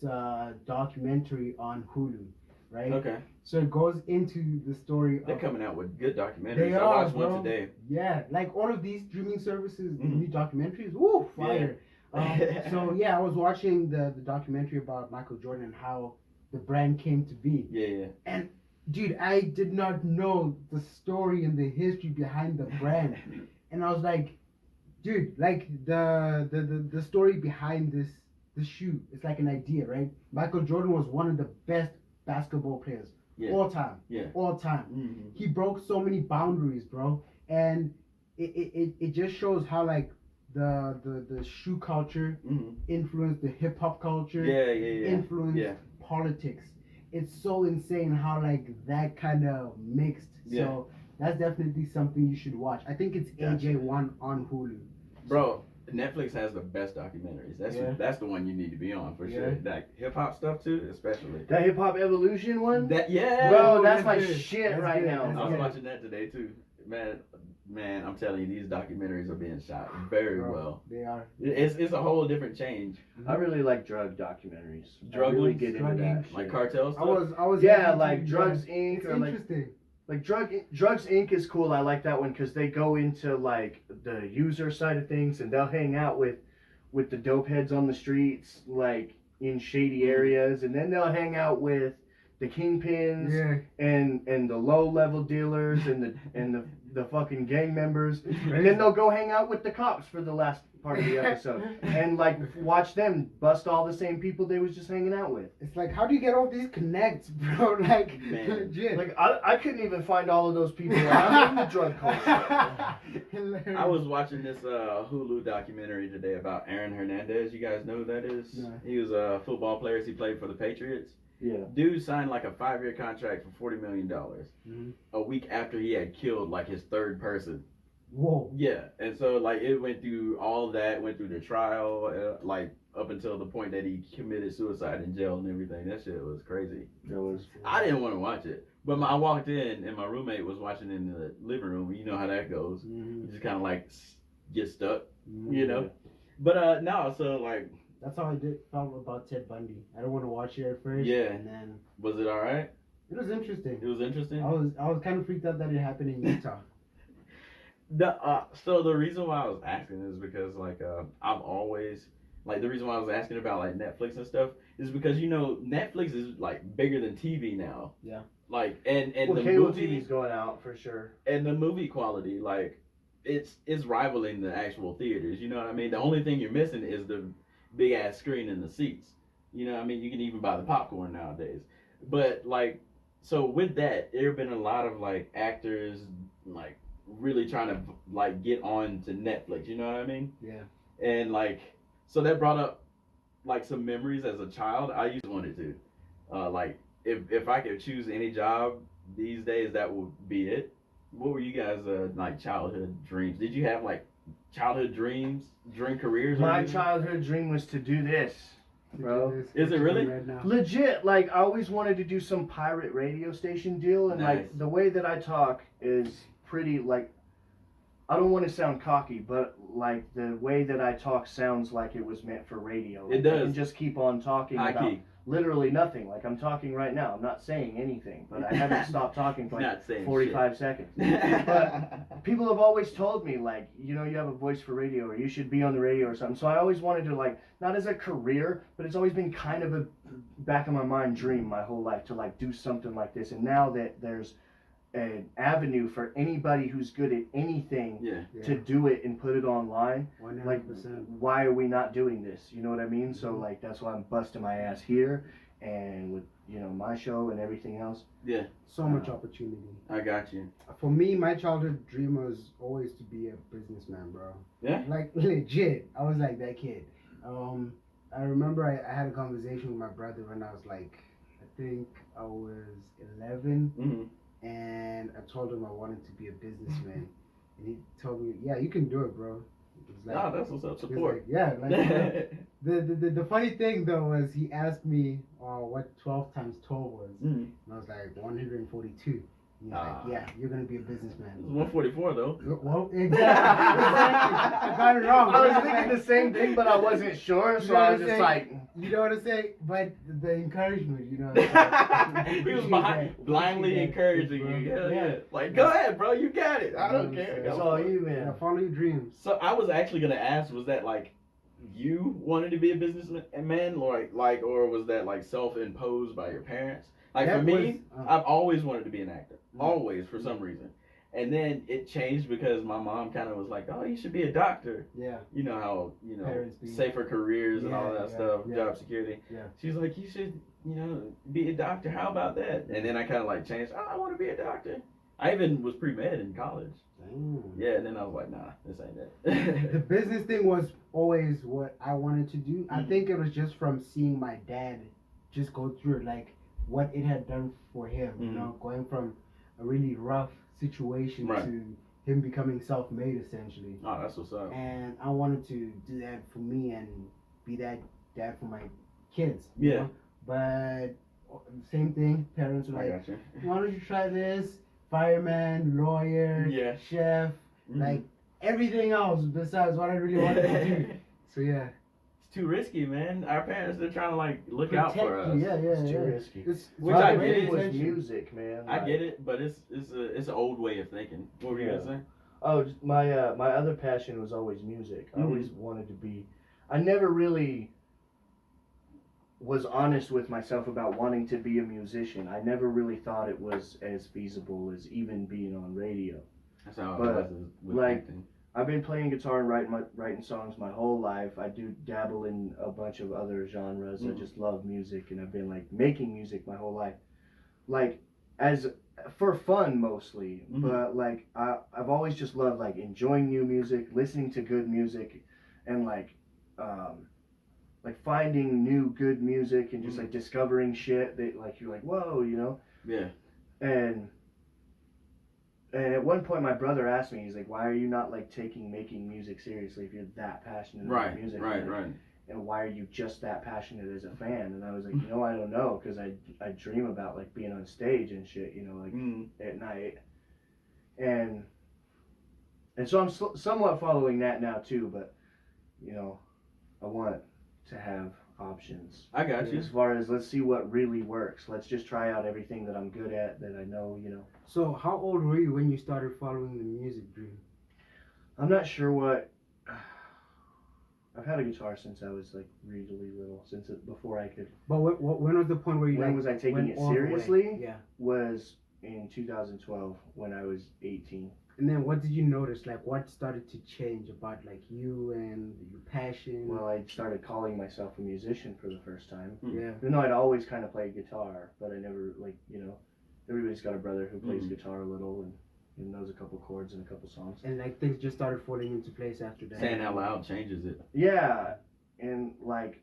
Speaker 2: a documentary on Hulu, right?
Speaker 1: Okay.
Speaker 2: So it goes into the story
Speaker 1: They're
Speaker 2: of,
Speaker 1: coming out with good documentaries.
Speaker 2: They
Speaker 1: I
Speaker 2: are,
Speaker 1: watched
Speaker 2: bro.
Speaker 1: one today.
Speaker 2: yeah, like all of these streaming services, the
Speaker 1: Mhm.
Speaker 2: new documentaries, woo, fire. So yeah, I was watching the documentary about Michael Jordan and how the brand came to be.
Speaker 1: Yeah.
Speaker 2: Dude, I did not know the story and the history behind the brand, and I was like, dude, like the story behind this shoe, it's like an idea, right? Michael Jordan was one of the best basketball players
Speaker 1: Yeah.
Speaker 2: all time.
Speaker 1: Yeah.
Speaker 2: All time.
Speaker 1: Mm-hmm.
Speaker 2: He broke so many boundaries, bro. And it just shows how like the shoe culture
Speaker 1: Mm-hmm.
Speaker 2: influenced the hip hop culture,
Speaker 1: Yeah.
Speaker 2: influenced
Speaker 1: Yeah.
Speaker 2: politics. It's so insane how like that kind of mixed.
Speaker 1: Yeah.
Speaker 2: So that's definitely something you should watch. I think it's
Speaker 3: Gotcha.
Speaker 2: AJ1 on Hulu.
Speaker 1: Bro, Netflix has the best documentaries.
Speaker 2: Yeah.
Speaker 1: That's the one you need to be on for sure.
Speaker 2: Yeah.
Speaker 1: Like hip hop stuff too, especially.
Speaker 3: That Hip Hop Evolution one?
Speaker 1: That yeah.
Speaker 3: Bro, that's
Speaker 2: that's
Speaker 3: my
Speaker 2: good.
Speaker 3: shit
Speaker 2: That's
Speaker 3: right
Speaker 2: good.
Speaker 3: now.
Speaker 2: That's
Speaker 1: I was
Speaker 2: good.
Speaker 1: watching that today too. Man, I'm telling you, these documentaries are being shot very
Speaker 2: Bro,
Speaker 1: well.
Speaker 2: They are.
Speaker 1: It's a whole different change.
Speaker 3: I really like drug documentaries.
Speaker 1: Drug
Speaker 3: I really
Speaker 1: ones?
Speaker 3: get
Speaker 2: Drug
Speaker 3: into that
Speaker 2: Inc.
Speaker 3: shit.
Speaker 1: Like cartel stuff.
Speaker 2: I was
Speaker 3: Yeah,
Speaker 2: into-
Speaker 3: like Drugs Inc.
Speaker 2: It's
Speaker 3: or like
Speaker 2: interesting.
Speaker 3: Drugs Inc. is cool. I like that one because they go into like the user side of things and they'll hang out with the dope heads on the streets, like in shady areas, and then they'll hang out with the kingpins
Speaker 2: Yeah.
Speaker 3: and the low level dealers and the the fucking gang members, and then they'll go hang out with the cops for the last part of the episode, and like watch them bust all the same people they was just hanging out with.
Speaker 2: It's like, how do you get all these connects, bro? Like,
Speaker 1: Man.
Speaker 2: legit.
Speaker 3: Like I couldn't even find all of those people out in the drug culture.
Speaker 2: Hilarious.
Speaker 1: I was watching this Hulu documentary today about Aaron Hernandez. You guys know who that is?
Speaker 2: No.
Speaker 1: He was a football player. He played for the Patriots.
Speaker 3: Yeah.
Speaker 1: Dude signed like a 5-year contract for $40 million
Speaker 2: Mhm.
Speaker 1: a week after he had killed like his third person.
Speaker 2: Whoa.
Speaker 1: Yeah, and so like it went through all that, went through the trial, like up until the point that he committed suicide in jail and everything. That shit was crazy.
Speaker 3: That was.
Speaker 1: I didn't want to watch it, but I walked in and my roommate was watching in the living room. You know how that goes.
Speaker 2: Mhm.
Speaker 1: You just kind of like get stuck,
Speaker 2: Mhm.
Speaker 1: you know. But no, so like,
Speaker 2: That's how I felt about Ted Bundy. I don't want to watch it at first.
Speaker 1: Yeah.
Speaker 2: And then
Speaker 1: was it all right?
Speaker 2: it was interesting.
Speaker 1: It was interesting.
Speaker 2: I was kind of freaked out that it happened in Utah.
Speaker 1: So the reason why I was asking is because like I've always like the reason why I was asking about like Netflix and stuff is because you know Netflix is like bigger than TV now.
Speaker 2: Yeah.
Speaker 1: Like and
Speaker 3: Well,
Speaker 1: the
Speaker 3: cable
Speaker 1: movie
Speaker 3: TV's going out for sure.
Speaker 1: and the movie quality like it's rivaling the actual theaters. You know what I mean? The only thing you're missing is the big ass screen in the seats. You know what I mean? You can even buy the popcorn nowadays. But like so with that, there have been a lot of like actors like really trying to like get on to Netflix, you know what I mean?
Speaker 2: Yeah.
Speaker 1: And like so that brought up like some memories as a child. I used to wanted to. Like if I could choose any job these days that would be it. What were you guys like childhood dreams? Did you have like childhood dream careers or
Speaker 3: My
Speaker 1: anything?
Speaker 3: childhood dream was to do this. Bro.
Speaker 1: Is it really?
Speaker 2: Right now.
Speaker 3: Legit, like I always wanted to do some pirate radio station deal, and
Speaker 1: Nice.
Speaker 3: like the way that I talk is pretty like I don't want to sound cocky, but like the way that I talk sounds like it was meant for radio.
Speaker 1: It
Speaker 3: Like,
Speaker 1: does.
Speaker 3: I can just keep on talking
Speaker 1: High
Speaker 3: about
Speaker 1: key.
Speaker 3: literally nothing. Like I'm talking right now. I'm not saying anything, but I haven't stopped talking for like
Speaker 1: Not saying
Speaker 3: 45 seconds. But people have always told me like, you know, you have a voice for radio or you should be on the radio or something. So I always wanted to like, not as a career, but it's always been kind of a back of my mind dream my whole life to like do something like this. And now that there's an avenue for anybody who's good at anything
Speaker 1: Yeah.
Speaker 3: to do it and put it online,
Speaker 2: 100%.
Speaker 3: why are we not doing this? You know what I mean? So like that's why I'm busting my ass here and with, you know, my show and everything else.
Speaker 1: Yeah.
Speaker 2: So much opportunity.
Speaker 1: I got you.
Speaker 2: For me, my childhood dream was always to be a businessman, bro.
Speaker 1: Yeah?
Speaker 2: Like legit, I was like that kid. I remember I had a conversation with my brother when I was like, I think I was 11,
Speaker 1: Mm-hmm.
Speaker 2: and I told him I wanted to be a businessman, and he told me, "Yeah, you can do it, bro." It was
Speaker 1: Oh, that's what's up.
Speaker 2: he was
Speaker 1: Support.
Speaker 2: like, yeah, like the funny thing though was he asked me what 12 times 12 was,
Speaker 1: Mm.
Speaker 2: and I was like 142. And he's
Speaker 1: Ah.
Speaker 2: like, "Yeah, you're gonna be a
Speaker 1: It's
Speaker 2: businessman."
Speaker 1: 144 though.
Speaker 2: Well, exactly. I got it wrong.
Speaker 3: I was thinking the same thing, but I wasn't sure, so I was just like,
Speaker 2: You know what I'm saying? But the encouragement, you know. It's like,
Speaker 1: He was
Speaker 2: appreciate
Speaker 1: behind,
Speaker 2: that.
Speaker 1: blindly
Speaker 2: Appreciate that,
Speaker 1: encouraging
Speaker 2: bro.
Speaker 1: you. Hell
Speaker 2: Yeah.
Speaker 1: yeah. Like, go ahead, bro. You got it. I don't care.
Speaker 3: it's
Speaker 1: Go
Speaker 3: all
Speaker 1: for it.
Speaker 3: you,
Speaker 2: Yeah,
Speaker 3: man.
Speaker 2: follow your dreams.
Speaker 1: So I was actually gonna ask, was that like you wanted to be a businessman, like, or was that like self-imposed by your parents? Like
Speaker 2: That
Speaker 1: for me,
Speaker 2: was,
Speaker 1: I've always wanted to be an actor,
Speaker 2: Mm.
Speaker 1: always for some reason. And then it changed because my mom kind of was like, "Oh, you should be a doctor."
Speaker 2: Yeah.
Speaker 1: You know how
Speaker 2: Parents be-
Speaker 1: safer careers and all
Speaker 2: Yeah,
Speaker 1: that
Speaker 2: yeah,
Speaker 1: stuff,
Speaker 2: yeah.
Speaker 1: job security.
Speaker 2: Yeah.
Speaker 1: She's like, "You should, be a doctor. How about that?" And then I kind of like changed. Oh, I want to be a doctor. I even was pre-med in college.
Speaker 2: Damn.
Speaker 1: Yeah, and then I was like, "Nah, this ain't
Speaker 2: The
Speaker 1: it."
Speaker 2: business thing was always what I wanted to do. I
Speaker 1: Mhm.
Speaker 2: think it was just from seeing my dad just go through it, like what it had done for him, you
Speaker 1: Mhm.
Speaker 2: know, going from a really rough situation
Speaker 1: Right.
Speaker 2: to him becoming self-made essentially.
Speaker 1: Oh, that's what's up.
Speaker 2: And I wanted to do that for me and be that dad for my kids. you
Speaker 1: Yeah.
Speaker 2: know? But same thing, parents were
Speaker 1: I
Speaker 2: like,
Speaker 1: got you.
Speaker 2: why don't you try this? Fireman, lawyer,
Speaker 1: Yeah.
Speaker 2: chef,
Speaker 1: Mhm.
Speaker 2: like everything else besides what I really wanted to do. So yeah.
Speaker 1: It's too risky, man. Our parents, they're trying to like look out for us.
Speaker 2: you. Yeah, yeah,
Speaker 3: It's too
Speaker 2: yeah.
Speaker 3: risky.
Speaker 1: Which
Speaker 3: My
Speaker 1: I
Speaker 3: dream
Speaker 1: get it.
Speaker 3: was music, man.
Speaker 1: I
Speaker 3: Like,
Speaker 1: get it, but it's an old way of thinking. What were you gonna say?
Speaker 3: Oh, my other passion was always music. I
Speaker 1: Mhm.
Speaker 3: always wanted to be. I never really was honest with myself about wanting to be a musician. I never really thought it was as feasible as even being on radio.
Speaker 1: That's how
Speaker 3: But,
Speaker 1: it was with
Speaker 3: like,
Speaker 1: acting.
Speaker 3: I've been playing guitar and writing songs my whole life. I do dabble in a bunch of other genres. I
Speaker 1: Mhm.
Speaker 3: just love music, and I've been like making music my whole life, like as for fun mostly.
Speaker 1: Mhm.
Speaker 3: But like I've always just loved like enjoying new music, listening to good music, and like finding new good music and just like discovering shit that like you're like whoa, you know.
Speaker 1: Yeah.
Speaker 3: And at one point, my brother asked me, he's like, "Why are you not like making music seriously if you're that passionate about music?
Speaker 1: Right.
Speaker 3: And why are you just that passionate as a fan?" And I was like, I don't know, because I dream about like being on stage and shit, you know, like at night, and so I'm somewhat following that now too, but you know, I want to have options.
Speaker 1: I got you.
Speaker 3: As far as let's see what really works. Let's just try out everything that I'm good at, that I know, you know.
Speaker 2: So how old were you when you started following the music dream?
Speaker 3: I'm not sure what. I've had a guitar since I was like really little, before I could.
Speaker 2: But when was the point where you
Speaker 3: When
Speaker 2: like,
Speaker 3: was I taking
Speaker 2: went
Speaker 3: it
Speaker 2: all the way?
Speaker 3: seriously?
Speaker 2: Yeah.
Speaker 3: Was in 2012 when I was 18.
Speaker 2: And then what did you notice? Like what started to change about like you and your passion?
Speaker 3: Well, I started calling myself a musician for the first time.
Speaker 2: Yeah.
Speaker 3: Even though I'd always kind of played guitar, but I never like, you know, everybody's got a brother who plays guitar a little and knows a couple chords and a couple songs.
Speaker 2: And like things just started falling into place after that.
Speaker 1: Saying out loud changes it.
Speaker 3: Yeah, and like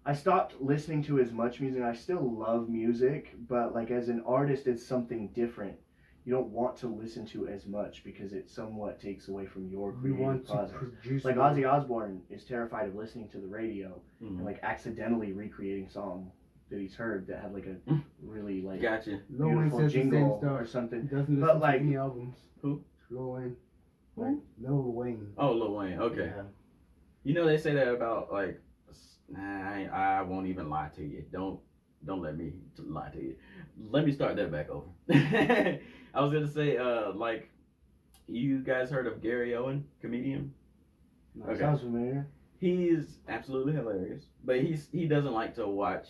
Speaker 3: I stopped listening to as much music. I still love music, but like as an artist, it's something different. You don't want to listen to as much because it somewhat takes away from your
Speaker 2: You
Speaker 3: creative
Speaker 2: want to
Speaker 3: process.
Speaker 2: produce
Speaker 3: Like
Speaker 2: more.
Speaker 3: Ozzy Osbourne is terrified of listening to the radio and like accidentally recreating song that he's heard that had like a really like
Speaker 1: Gotcha.
Speaker 2: Lil Wayne
Speaker 3: beautiful
Speaker 2: says the same
Speaker 3: jingle
Speaker 2: stuff.
Speaker 3: or something.
Speaker 2: He doesn't
Speaker 3: But,
Speaker 2: listen
Speaker 3: like-
Speaker 2: to any albums.
Speaker 1: Who?
Speaker 2: Lil Wayne.
Speaker 1: Who?
Speaker 2: Like, Lil Wayne.
Speaker 1: Oh, Lil Wayne. Okay.
Speaker 2: Yeah.
Speaker 1: You know they say that about like. Nah, I won't even lie to you. Don't let me lie to you. Let me start that back over. I was gonna say, like, you guys heard of Gary Owen, comedian? Okay.
Speaker 3: Sounds familiar.
Speaker 1: He's absolutely hilarious, but he doesn't like to watch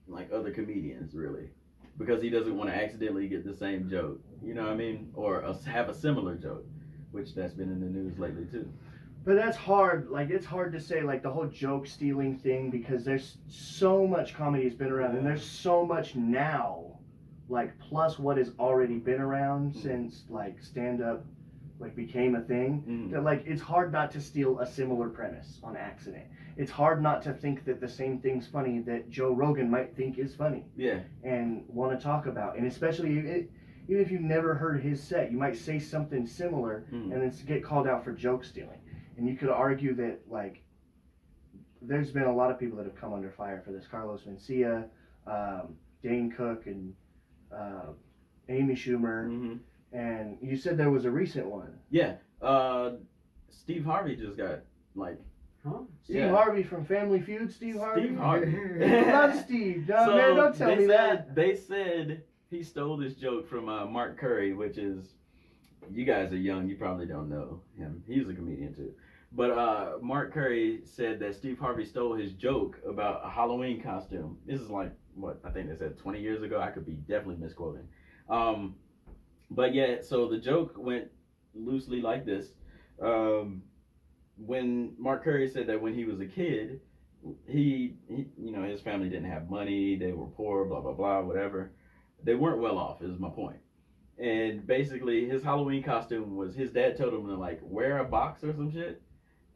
Speaker 1: like other comedians really, because he doesn't want to accidentally get the same joke. You know what I mean? Or have a similar joke, which that's been in the news lately too.
Speaker 3: But that's hard. Like it's hard to say like the whole joke stealing thing because there's so much comedy has been around and there's so much now, like plus what has already been around since like stand up like became a thing. That like it's hard not to steal a similar premise on accident. It's hard not to think that the same thing's funny that Joe Rogan might think is funny.
Speaker 1: Yeah.
Speaker 3: And want to talk about, and especially even if you've never heard his set, you might say something similar and then get called out for joke stealing. And you could argue that, like, there's been a lot of people that have come under fire for this. Carlos Mencia, Dane Cook, and Amy Schumer. And you said there was a recent one.
Speaker 1: Yeah. Steve Harvey just got, like...
Speaker 2: Huh?
Speaker 3: Steve Harvey from Family Feud, Steve Harvey?
Speaker 1: Steve Harvey.
Speaker 3: Not Steve. No, man, don't tell me that.
Speaker 1: They said he stole this joke from Mark Curry, which is... You guys are young, you probably don't know him. He's a comedian too. But Mark Curry said that Steve Harvey stole his joke about a Halloween costume. This is like, what, I think they said 20 years ago. I could be definitely misquoting. But yeah, so the joke went loosely like this. When Mark Curry said that when he was a kid, he you know, his family didn't have money, they were poor, blah, blah, blah, whatever. They weren't well off, is my point. And basically, his Halloween costume was his dad told him to like wear a box or some shit,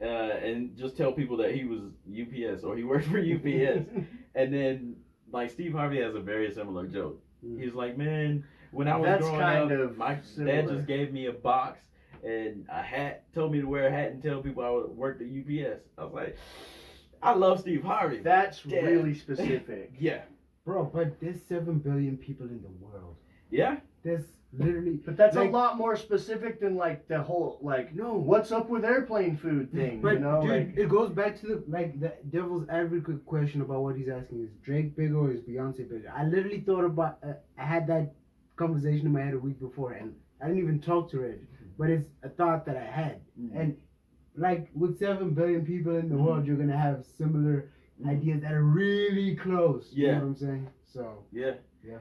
Speaker 1: and just tell people that he was UPS or he worked for UPS. And then like Steve Harvey has a very similar joke. He's like, man, when I was growing up, my dad just gave me a box and a hat, told me to wear a hat and tell people I worked at UPS. I was like, I love Steve Harvey.
Speaker 3: That's really specific.
Speaker 1: Yeah.
Speaker 2: Bro, but there's 7 billion people in the world.
Speaker 1: Yeah.
Speaker 2: There's literally...
Speaker 3: But that's
Speaker 2: like,
Speaker 3: a lot more specific than like the whole like
Speaker 2: no.
Speaker 3: What's up with airplane food thing.
Speaker 2: But
Speaker 3: you know,
Speaker 2: dude,
Speaker 3: like
Speaker 2: it goes back to the devil's advocate question about what he's asking: is Drake bigger or is Beyonce bigger? I literally thought about. I had that conversation in my head a week before, and I didn't even talk to Reg, but it's a thought that I had. And like with 7 billion people in the world, you're gonna have similar ideas that are really close. You know what I'm saying? So
Speaker 1: yeah.
Speaker 2: Yeah.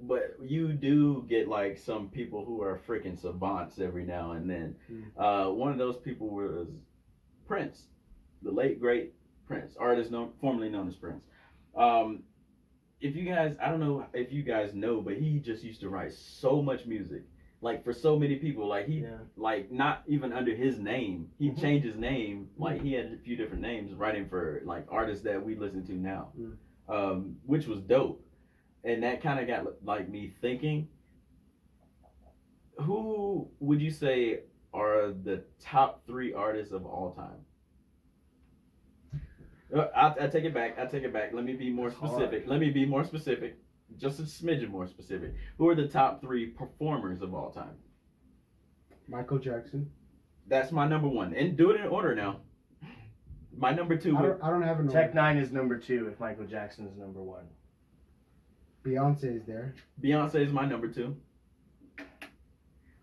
Speaker 1: But you do get like some people who are freaking savants every now and then. One of those people was Prince, the late great Prince, artist formerly known as Prince. Um, if you guys, I don't know if you guys know, but he just used to write so much music, like for so many people. Like he,
Speaker 3: Yeah.
Speaker 1: like not even under his name, he
Speaker 3: Mhm.
Speaker 1: changed his name. Like he had a few different names, writing for like artists that we listen to now, which was dope. And that kind of got like me thinking. Who would you say are the top three artists of all time? I take it back. I take it back. Let me be more
Speaker 3: That's
Speaker 1: specific.
Speaker 3: hard.
Speaker 1: Let me be more specific. Just a smidgen more specific. Who are the top three performers of all time?
Speaker 2: Michael Jackson.
Speaker 1: That's my number one. And do it in order now. My number two.
Speaker 2: I don't have an
Speaker 3: Tech
Speaker 2: order.
Speaker 3: Nine is number 2 if Michael Jackson is number 1.
Speaker 2: Beyonce is there.
Speaker 1: Beyonce is my number 2.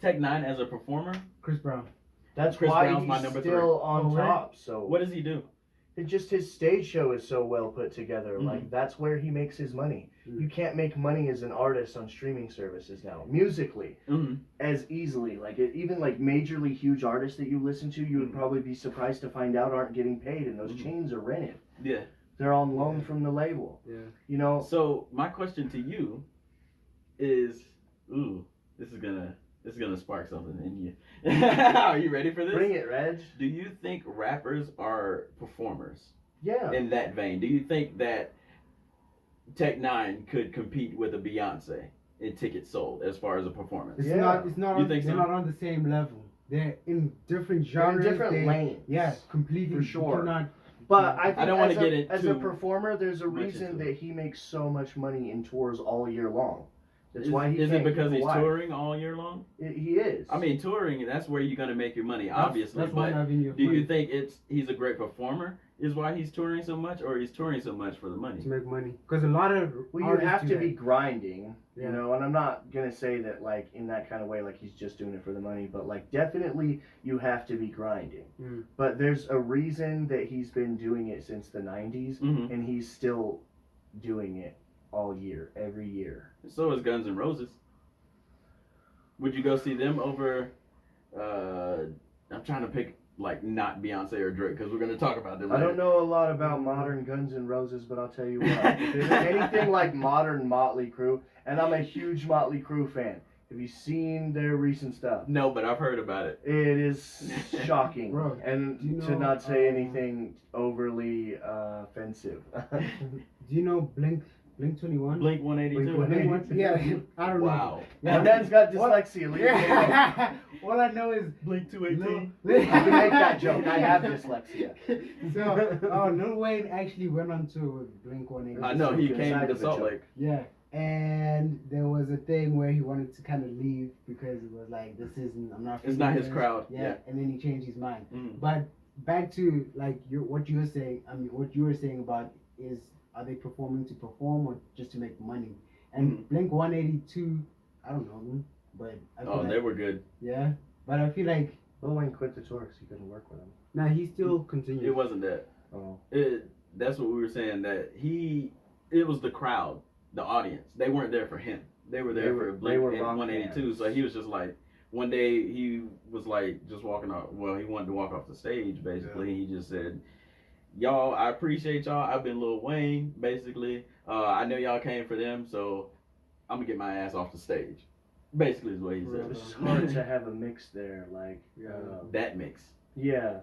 Speaker 1: Tech Nine as a performer.
Speaker 2: Chris Brown.
Speaker 3: That's
Speaker 1: Chris
Speaker 3: why
Speaker 1: Brown's my
Speaker 3: he's
Speaker 1: number
Speaker 3: still
Speaker 1: 3.
Speaker 3: on
Speaker 2: Oh, really?
Speaker 3: top. So
Speaker 1: What does he do?
Speaker 3: it just his stage show is so well put together.
Speaker 1: Mhm.
Speaker 3: Like that's where he makes his money.
Speaker 2: Mhm.
Speaker 3: You can't make money as an artist on streaming services now, musically,
Speaker 1: Mm-hmm.
Speaker 3: as easily. Like even like majorly huge artists that you listen to, you would
Speaker 1: Mhm.
Speaker 3: probably be surprised to find out aren't getting paid, and those
Speaker 1: Mhm.
Speaker 3: chains are rented.
Speaker 1: Yeah.
Speaker 3: They're on loan from the label.
Speaker 2: Yeah.
Speaker 3: You know,
Speaker 1: So my question to you is, this is gonna spark something in you. Are you ready for this?
Speaker 3: bring it, Reg.
Speaker 1: Do you think rappers are performers
Speaker 3: Yeah.
Speaker 1: in that vein? Do you think that Tech Nine could compete with a Beyonce in tickets sold as far as a performance?
Speaker 2: It's
Speaker 3: Yeah.
Speaker 2: not. It's not.
Speaker 1: You
Speaker 2: On,
Speaker 1: think
Speaker 2: they're
Speaker 1: so?
Speaker 2: not on the same level. They're in different
Speaker 3: They're in
Speaker 2: genres.
Speaker 3: different lanes.
Speaker 2: Yeah, completely.
Speaker 3: For
Speaker 2: You
Speaker 3: sure.
Speaker 2: cannot-
Speaker 3: But I think
Speaker 1: I don't wanna
Speaker 3: as
Speaker 1: get
Speaker 3: a, as
Speaker 1: into
Speaker 3: a performer, there's a
Speaker 1: much
Speaker 3: reason
Speaker 1: into
Speaker 3: that
Speaker 1: it.
Speaker 3: he makes so much money in tours all year long. That's
Speaker 1: Is,
Speaker 3: why he
Speaker 1: is
Speaker 3: can't
Speaker 1: it because
Speaker 3: keep a
Speaker 1: he's
Speaker 3: wife.
Speaker 1: touring all year long?
Speaker 3: He is.
Speaker 1: I mean, touring, that's where you're gonna make your money,
Speaker 2: That's-
Speaker 1: obviously.
Speaker 2: That's one
Speaker 1: But
Speaker 2: avenue of
Speaker 1: do
Speaker 2: money
Speaker 1: you think he's a great performer is why he's touring so much, or he's touring so much for the money?
Speaker 2: to make money? Because a lot of
Speaker 3: well, you
Speaker 2: artists
Speaker 3: have
Speaker 2: do
Speaker 3: to
Speaker 2: that.
Speaker 3: be grinding,
Speaker 2: Yeah.
Speaker 3: you know. And I'm not gonna say that like in that kind of way, like he's just doing it for the money, but like definitely you have to be grinding.
Speaker 2: Mm.
Speaker 3: But there's a reason that he's been doing it since the '90s,
Speaker 1: Mm-hmm.
Speaker 3: and he's still doing it all year, every year.
Speaker 1: So is Guns N' Roses. Would you go see them over? I'm trying to pick like not Beyonce or Drake because we're gonna talk about them.
Speaker 3: I
Speaker 1: Later.
Speaker 3: don't know a lot about modern Guns N' Roses, but I'll tell you what, if there's anything like modern Motley Crue, and I'm a huge Motley Crue fan. Have you seen their recent stuff?
Speaker 1: No, but I've heard about it.
Speaker 3: It is shocking,
Speaker 2: Bro,
Speaker 3: and
Speaker 2: do you
Speaker 3: to
Speaker 2: know,
Speaker 3: not say anything overly offensive.
Speaker 2: Do you know Blink 21?
Speaker 1: Blink 182.
Speaker 3: Blink
Speaker 2: Yeah, I don't know.
Speaker 1: Wow.
Speaker 2: Yeah.
Speaker 3: My man's got
Speaker 2: What?
Speaker 3: dyslexia. Leave him alone.
Speaker 2: Yeah. All I know is
Speaker 1: Blink 218.
Speaker 3: I can make that joke. I have dyslexia.
Speaker 2: So, Lil Wayne actually went on tour with Blink 182.
Speaker 1: I know he
Speaker 3: Joke
Speaker 1: came
Speaker 3: inside
Speaker 1: to
Speaker 3: of a
Speaker 1: Salt
Speaker 3: joke.
Speaker 1: Lake.
Speaker 2: Yeah, and there was a thing where he wanted to kind of leave because it was like, this isn't, I'm not.
Speaker 1: It's not
Speaker 2: feeling
Speaker 1: his
Speaker 2: this.
Speaker 1: crowd.
Speaker 2: Yeah,
Speaker 1: Yeah.
Speaker 2: and then he changed his mind.
Speaker 1: Mm.
Speaker 2: But back to like what you were saying. I mean, what you were saying about is, are they performing to perform or just to make money? And
Speaker 1: Mhm.
Speaker 2: Blink 182, I don't know them, but I feel
Speaker 1: Oh,
Speaker 2: like,
Speaker 1: they were good.
Speaker 2: yeah. But I feel like
Speaker 3: Lil Wayne quit the tour because he couldn't work with him.
Speaker 2: now he still continues.
Speaker 1: It wasn't that.
Speaker 3: Oh.
Speaker 1: That's what we were saying. That it was the crowd, the audience. They weren't there for him. They were there for Blink
Speaker 3: rock
Speaker 1: 182.
Speaker 3: fans.
Speaker 1: So he was just like, one day he was like just walking off. Well, he wanted to walk off the stage. Basically, he just said, "Y'all, I appreciate y'all. I've been Lil Wayne. Basically, I know y'all came for them, so I'm gonna get my ass off the stage." Basically, is what he said.
Speaker 3: It's hard to have a mix there, like
Speaker 1: That mix.
Speaker 3: yeah.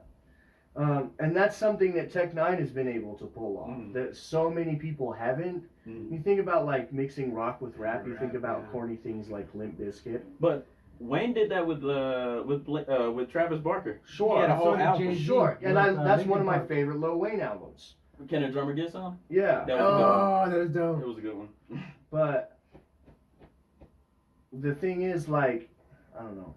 Speaker 3: And that's something that Tech Nine has been able to pull off.
Speaker 1: Mm.
Speaker 3: That so many people haven't.
Speaker 1: Mm.
Speaker 3: You think about like mixing rock with rap. You think
Speaker 2: Rap,
Speaker 3: about
Speaker 2: yeah.
Speaker 3: corny things like Limp Bizkit.
Speaker 1: But Wayne did that with Travis Barker.
Speaker 3: Sure,
Speaker 1: He had a
Speaker 2: so
Speaker 1: whole
Speaker 2: did
Speaker 1: album.
Speaker 2: Jay-Z.
Speaker 3: Sure, and
Speaker 2: Like,
Speaker 3: that's
Speaker 2: Linkin
Speaker 3: one of my
Speaker 2: Park.
Speaker 3: favorite Lil Wayne albums.
Speaker 1: Can a drummer get some?
Speaker 3: Yeah,
Speaker 1: That was a good one.
Speaker 2: Oh, that was dope.
Speaker 1: It was a good one.
Speaker 3: but the thing is, like, I don't know.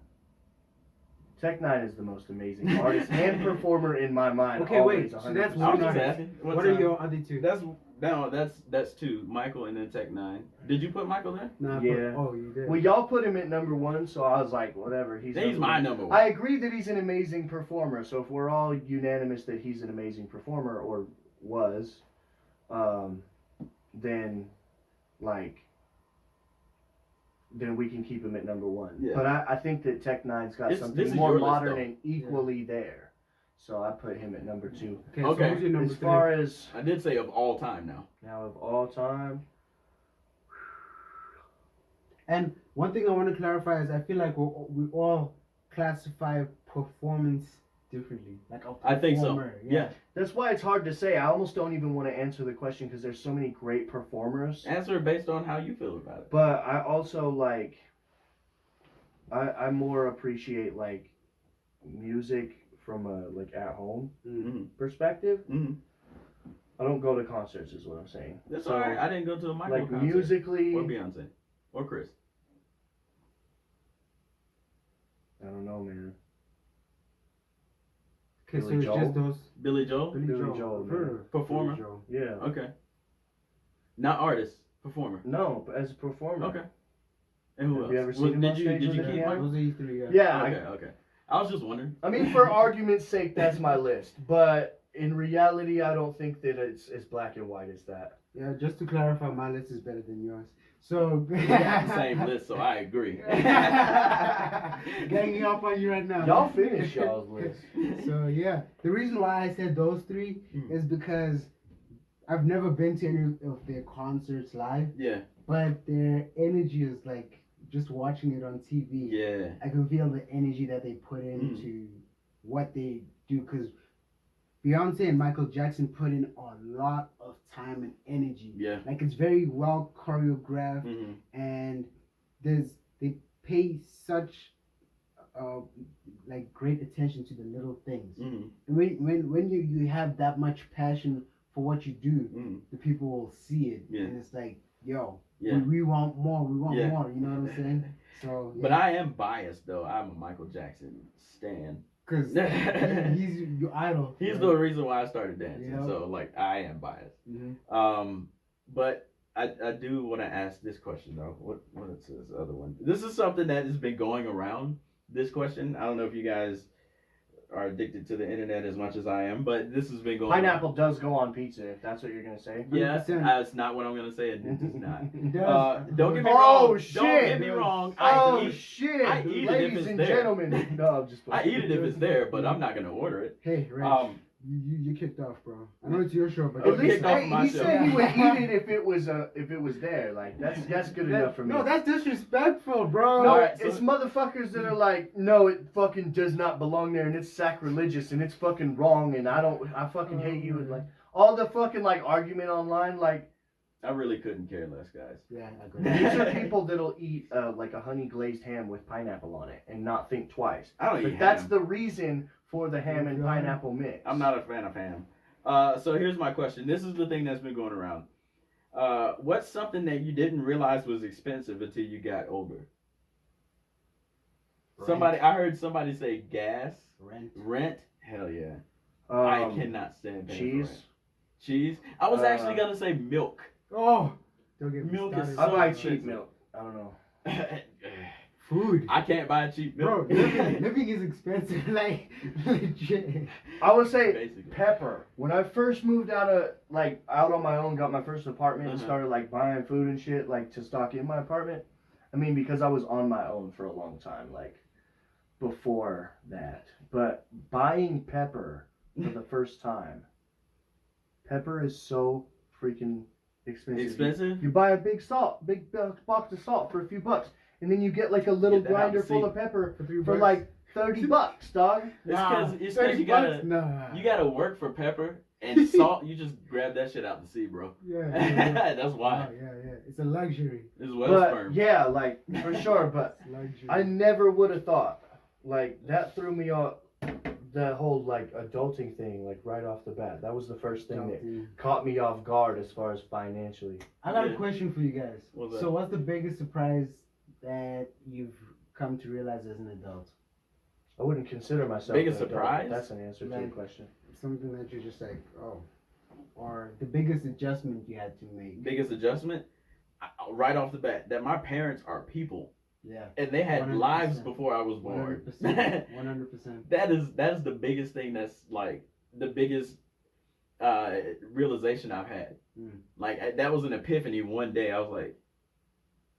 Speaker 3: Tech Nine is the most amazing artist and performer in my mind.
Speaker 2: Okay,
Speaker 3: always,
Speaker 2: wait, so
Speaker 3: 100%.
Speaker 2: that's
Speaker 1: I was
Speaker 2: one
Speaker 1: just
Speaker 2: artist.
Speaker 1: asking.
Speaker 2: What are your other two?
Speaker 1: That's two. Michael and then Tech Nine. Did you put Michael there?
Speaker 2: Nah,
Speaker 3: Yeah.
Speaker 2: Oh, you did.
Speaker 3: Well, y'all put him at number one, so I was like, whatever.
Speaker 1: He's my number one.
Speaker 3: I agree that he's an amazing performer. So if we're all unanimous that he's an amazing performer or was, then like then we can keep him at number 1.
Speaker 1: Yeah.
Speaker 3: But I think that Tech Nine's got
Speaker 1: This
Speaker 3: something
Speaker 1: is
Speaker 3: more
Speaker 1: your list,
Speaker 3: modern
Speaker 1: though.
Speaker 3: and equally there. So I put him at number 2.
Speaker 2: Okay.
Speaker 1: Okay.
Speaker 2: So who's your number
Speaker 3: As
Speaker 2: 3?
Speaker 3: far as
Speaker 1: I did say of all time now.
Speaker 3: now of all time,
Speaker 2: And one thing I want to clarify is I feel like we all classify performance differently. Like a
Speaker 1: I think so.
Speaker 2: performer,
Speaker 1: Yeah.
Speaker 3: that's why it's hard to say. I almost don't even want to answer the question because there's so many great performers.
Speaker 1: Answer it based on how you feel about it.
Speaker 3: But I also like I more appreciate like music from a like at home
Speaker 1: Mm-hmm.
Speaker 3: perspective.
Speaker 1: Mm-hmm.
Speaker 3: I don't go to concerts is what I'm saying.
Speaker 1: That's
Speaker 3: So,
Speaker 1: alright. I didn't go to a Michael
Speaker 3: like
Speaker 1: concert.
Speaker 3: musically,
Speaker 1: Or Beyonce. Or Chris.
Speaker 3: I don't know, man.
Speaker 2: Okay, so
Speaker 3: Billy
Speaker 2: it's
Speaker 3: Joel?
Speaker 2: just those.
Speaker 1: Billy Joel?
Speaker 3: Billy Joel,
Speaker 2: I've heard
Speaker 3: man.
Speaker 2: of
Speaker 1: Performer?
Speaker 2: Billy Joel.
Speaker 3: Yeah.
Speaker 1: Okay. Not artist. Performer.
Speaker 3: No, but as a performer.
Speaker 1: Okay. And who
Speaker 3: Have
Speaker 1: else?
Speaker 3: you ever seen him on stage
Speaker 1: Did
Speaker 3: with
Speaker 1: you
Speaker 3: a
Speaker 1: keep
Speaker 3: piano?
Speaker 1: Michael?
Speaker 2: Those are you 3, yeah.
Speaker 3: Yeah.
Speaker 1: Okay, okay. I was just wondering.
Speaker 3: I mean, for argument's sake, that's my list. But in reality, I don't think that it's as black and white as that.
Speaker 2: Yeah, just to clarify, my list is better than yours. So
Speaker 1: We got the same list, so I agree.
Speaker 2: Ganging up on you right now.
Speaker 3: Y'all finish y'all's list.
Speaker 2: So yeah, the reason why I said those 3 is because I've never been to any of their concerts live,
Speaker 1: Yeah,
Speaker 2: but their energy is like just watching it on TV.
Speaker 1: yeah.
Speaker 2: I can feel the energy that they put into what they do because Beyonce and Michael Jackson put in a lot of time and energy.
Speaker 1: Yeah.
Speaker 2: Like it's very well choreographed
Speaker 1: Mm-hmm.
Speaker 2: and they pay such like great attention to the little things.
Speaker 1: Mm-hmm.
Speaker 2: And when you have that much passion for what you do,
Speaker 1: Mm-hmm.
Speaker 2: the people will see it.
Speaker 1: Yeah.
Speaker 2: And it's like, yo,
Speaker 1: Yeah.
Speaker 2: we want more,
Speaker 1: Yeah.
Speaker 2: more, you know what I'm saying? So
Speaker 1: But I am biased though. I'm a Michael Jackson stan.
Speaker 2: because he's your idol.
Speaker 1: He's
Speaker 2: right?
Speaker 1: the reason why I started dancing.
Speaker 2: Yeah.
Speaker 1: So like I am biased.
Speaker 2: Mhm.
Speaker 1: But I do want to ask this question though. What is this other one? This is something that has been going around. This question. I don't know if you guys are addicted to the internet as much as I am, but this has been going.
Speaker 3: Pineapple does go on pizza, if that's what you're gonna say.
Speaker 1: Yeah,
Speaker 2: 100%.
Speaker 1: that's not what I'm gonna say. It does not.
Speaker 2: It does.
Speaker 1: Don't get me
Speaker 3: Oh,
Speaker 1: wrong.
Speaker 3: shit.
Speaker 1: Don't get me wrong.
Speaker 3: Oh shit!
Speaker 1: I eat it if
Speaker 3: Ladies
Speaker 1: it's
Speaker 3: and
Speaker 1: there.
Speaker 3: gentlemen. No, I'm just
Speaker 1: I eat it if it's there, but I'm not gonna order it.
Speaker 2: Hey, Rich, you kicked off, bro. I know it's your show, but
Speaker 3: At
Speaker 1: Okay,
Speaker 3: least
Speaker 1: kicked off
Speaker 3: he
Speaker 1: myself.
Speaker 3: said he would eat it if it was there. Like that's good enough for me.
Speaker 2: No, that's disrespectful, bro.
Speaker 3: No,
Speaker 1: Alright, so-
Speaker 3: it's motherfuckers that are like, no, it fucking does not belong there, and it's sacrilegious, and it's fucking wrong, and I fucking hate you, and like all the fucking like argument online, like
Speaker 1: I really couldn't care less, guys.
Speaker 2: Yeah, I agree.
Speaker 3: these are people that'll eat like a honey glazed ham with pineapple on it and not think twice.
Speaker 1: I don't
Speaker 3: But
Speaker 1: eat
Speaker 3: that's
Speaker 1: ham.
Speaker 3: the reason for the ham and pineapple mix.
Speaker 1: I'm not a fan of ham. So here's my question. This is the thing that's been going around. What's something that you didn't realize was expensive until you got older? I heard somebody say gas, rent. Hell yeah. I cannot stand paying for
Speaker 3: cheese.
Speaker 1: rent. Cheese. I was actually gonna say milk.
Speaker 2: Oh, don't get me
Speaker 1: Milk is
Speaker 2: started.
Speaker 3: I buy
Speaker 1: expensive.
Speaker 3: cheap milk. I don't know.
Speaker 2: Food.
Speaker 1: I can't buy cheap
Speaker 2: Bro,
Speaker 1: milk.
Speaker 2: living is expensive, like legit.
Speaker 3: I would say
Speaker 1: Basically.
Speaker 3: pepper. When I first moved out on my own, got my first apartment, and
Speaker 1: Uh-huh.
Speaker 3: started like buying food and shit like to stock in my apartment. I mean, because I was on my own for a long time, like before that. But buying pepper for the first time, pepper is so freaking expensive.
Speaker 1: Expensive?
Speaker 3: You buy a big box of salt for a few bucks, and then you get like a little
Speaker 1: Get that out
Speaker 3: grinder
Speaker 1: the
Speaker 3: full
Speaker 1: sea.
Speaker 3: of pepper
Speaker 2: For $3
Speaker 3: for like $30, dog.
Speaker 1: It's because you
Speaker 2: 30
Speaker 1: gotta
Speaker 2: bucks? Nah.
Speaker 1: you gotta work for pepper and salt. You just grab that shit out the sea, bro.
Speaker 2: Yeah.
Speaker 1: That's why.
Speaker 2: Oh, yeah. It's a luxury.
Speaker 1: This is Wells
Speaker 3: But
Speaker 1: sperm.
Speaker 3: yeah, like for sure. But
Speaker 2: It's luxury.
Speaker 3: I never would have thought. Like that threw me off. The whole like adulting thing, like right off the bat. That was the first thing that caught me off guard as far as financially.
Speaker 2: I got
Speaker 1: Yeah.
Speaker 2: a question for you guys.
Speaker 1: What's that?
Speaker 2: So, what's the biggest surprise that you've come to realize as an adult?
Speaker 3: I wouldn't consider myself
Speaker 1: Biggest
Speaker 3: an adult, but
Speaker 1: surprise?
Speaker 3: that's an answer to your
Speaker 2: Like-
Speaker 3: question.
Speaker 2: Something that you're just like, oh, or the biggest adjustment you had to make.
Speaker 1: Biggest adjustment, right off the bat, that my parents are people
Speaker 2: Yeah.
Speaker 1: and they had
Speaker 2: 100%.
Speaker 1: lives before I was born.
Speaker 2: 100%. 100%.
Speaker 1: that is the biggest thing. That's like the biggest realization I've had.
Speaker 2: Mm.
Speaker 1: Like that was an epiphany one day. I was like,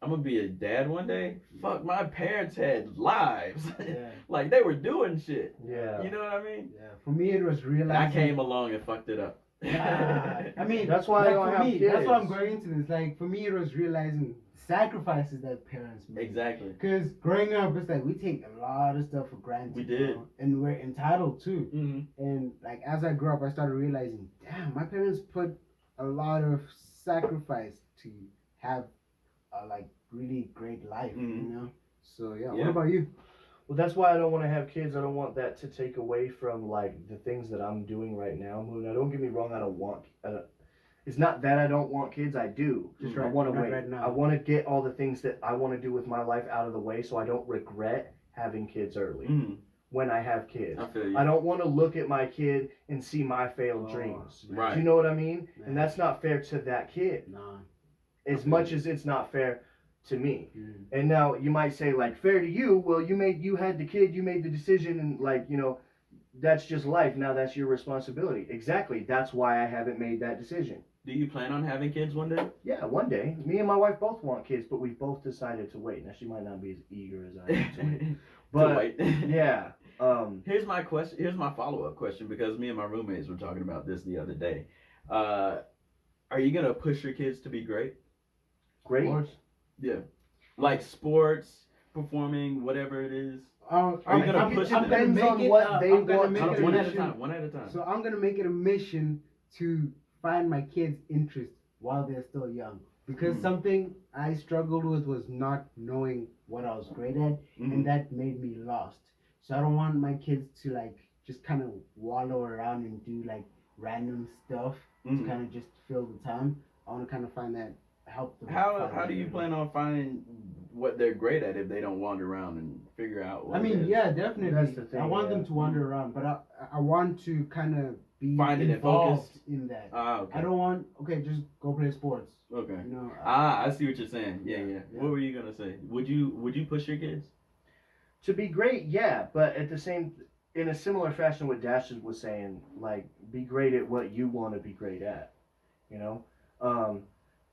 Speaker 1: I'm gonna be a dad one day. Fuck, my parents had lives.
Speaker 2: Yeah.
Speaker 1: Like they were doing shit.
Speaker 3: Yeah.
Speaker 1: You know what I mean?
Speaker 2: Yeah. For me, it was
Speaker 1: And
Speaker 2: realizing.
Speaker 1: I came along and fucked it up.
Speaker 2: I mean,
Speaker 3: That's why I
Speaker 2: like,
Speaker 3: don't
Speaker 2: for
Speaker 3: have
Speaker 2: me,
Speaker 3: kids.
Speaker 2: that's what I'm going into this. Like, for me, it was realizing sacrifices that parents make.
Speaker 1: Exactly.
Speaker 2: Because growing up, it's like we take a lot of stuff for granted.
Speaker 1: We did.
Speaker 2: And we're entitled to.
Speaker 1: Mm-hmm.
Speaker 2: And like as I grew up, I started realizing, damn, my parents put a lot of sacrifice to have a like really great life,
Speaker 1: Mhm.
Speaker 2: you know. So yeah.
Speaker 1: Yeah.
Speaker 2: What about you?
Speaker 3: Well, that's why I don't want to have kids. I don't want that to take away from like the things that I'm doing right now. Now, don't get me wrong. I don't want. It's not that I don't want kids. I do.
Speaker 2: Just
Speaker 3: I
Speaker 2: right,
Speaker 3: want to
Speaker 2: not
Speaker 3: wait.
Speaker 2: right now.
Speaker 3: I want to get all the things that I want to do with my life out of the way, so I don't regret having kids early.
Speaker 1: Mm-hmm.
Speaker 3: When I have kids,
Speaker 1: I feel you.
Speaker 3: I don't want to look at my kid and see my failed
Speaker 2: Oh,
Speaker 3: dreams.
Speaker 2: man.
Speaker 1: Right.
Speaker 3: Do you know what I mean?
Speaker 2: Man.
Speaker 3: And that's not fair to that kid,
Speaker 2: Nah.
Speaker 3: as much as it's not fair to me.
Speaker 2: Mm.
Speaker 3: And now you might say like fair to you. Well, you had the kid, you made the decision, and like that's just life. Now that's your responsibility. Exactly. That's why I haven't made that decision.
Speaker 1: Do you plan on having kids one day?
Speaker 3: Yeah, one day. Me and my wife both want kids, but we both decided to wait. Now she might not be as eager as I am to wait. But
Speaker 1: wait.
Speaker 3: yeah.
Speaker 1: Here's my question. Here's my follow-up question, because me and my roommates were talking about this the other day. Are you gonna push your kids to be great?
Speaker 3: Great.
Speaker 1: Yeah. Like sports, performing, whatever it is.
Speaker 2: Are
Speaker 1: you gonna push them?
Speaker 3: Depends on what they want to do.
Speaker 1: One at a time. One at a time.
Speaker 2: So I'm gonna make it a mission to find my kids' interest while they're still young. Because something I struggled with was not knowing what I was great at, and that made me lost. So I don't want my kids to like just kind of wallow around and do like random stuff to kind of just fill the time. I want to kind of find that help them.
Speaker 1: How do you plan on finding what they're great at if they don't wander around and figure out what
Speaker 2: I mean,
Speaker 1: it is?
Speaker 2: yeah, definitely.
Speaker 3: That's the thing,
Speaker 2: I want them
Speaker 3: yeah.
Speaker 2: to wander around, but I want to kind of be
Speaker 1: Find it and
Speaker 2: involved
Speaker 1: focus.
Speaker 2: in that.
Speaker 1: Okay.
Speaker 2: I don't want just go play sports.
Speaker 1: Okay.
Speaker 2: You know.
Speaker 1: I see what you're saying. Yeah.
Speaker 2: Yeah.
Speaker 1: What were you gonna say? Would you push your kids?
Speaker 3: To be great, yeah, but at the same, in a similar fashion, what Dash was saying, like, be great at what you want to be great at,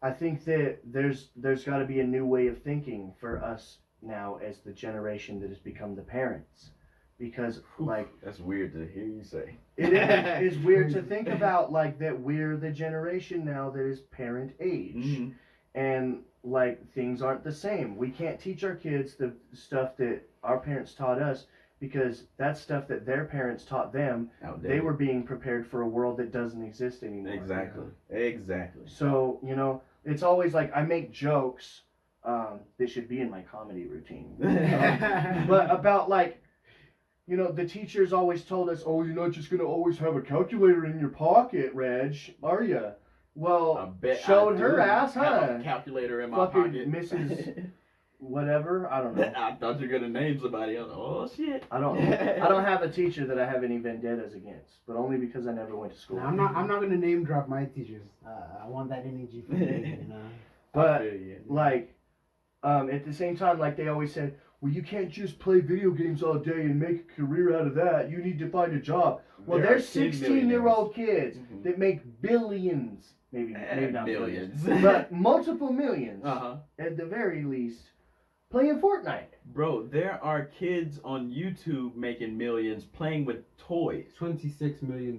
Speaker 3: I think that there's got to be a new way of thinking for us now as the generation that has become the parents, because like
Speaker 1: That's weird to hear you say.
Speaker 3: it is it's weird to think about like that we're the generation now that is parent age.
Speaker 1: Mm-hmm.
Speaker 3: And like things aren't the same. We can't teach our kids the stuff that our parents taught us, because that's stuff that their parents taught them.
Speaker 1: Outdated.
Speaker 3: They were being prepared for a world that doesn't exist anymore.
Speaker 1: Exactly.
Speaker 3: So it's always like I make jokes that should be in my comedy routine, but about like the teachers always told us, oh, you're not just gonna always have a calculator in your pocket, Reg, are you? Well, showed her ass,
Speaker 1: have
Speaker 3: huh?
Speaker 1: a calculator in my
Speaker 3: Fucking
Speaker 1: pocket.
Speaker 3: Mrs. Whatever, I don't know.
Speaker 1: I thought you were gonna name somebody. I was like, oh shit.
Speaker 3: I don't have a teacher that I have any vendettas against, but only because I never went to school.
Speaker 2: No, I'm not gonna name drop my teachers. I want that energy for me.
Speaker 3: But
Speaker 1: I feel you.
Speaker 3: like, at the same time, like they always said, well, you can't just play video games all day and make a career out of that. You need to find a job. Well,
Speaker 1: There are
Speaker 3: there's
Speaker 1: kid
Speaker 3: 16-year-old kids
Speaker 1: Mhm.
Speaker 3: that make billions, maybe not
Speaker 1: millions.
Speaker 3: billions, but multiple millions
Speaker 1: Uh-huh.
Speaker 3: at the very least, playing Fortnite.
Speaker 1: Bro, there are kids on YouTube making millions playing with toys.
Speaker 2: $26 million.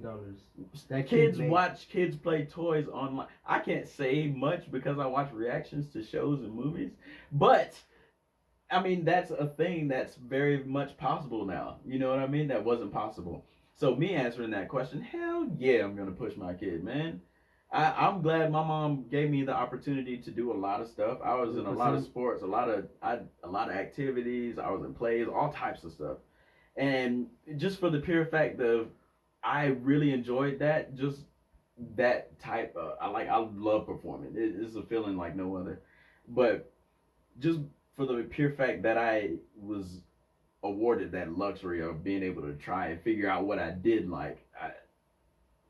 Speaker 2: That
Speaker 1: Kids
Speaker 2: kid made.
Speaker 1: watch kids play toys online. I can't say much because I watch reactions to shows and movies, but I mean that's a thing that's very much possible now. You know what I mean? That wasn't possible. So me answering that question, hell yeah, I'm gonna push my kid, man. I'm glad my mom gave me the opportunity to do a lot of stuff. I was in a lot of sports, a lot of activities. I was in plays, all types of stuff, and just for the pure fact of I really enjoyed that. Just that type of I love performing. It's a feeling like no other. But just for the pure fact that I was awarded that luxury of being able to try and figure out what I did like,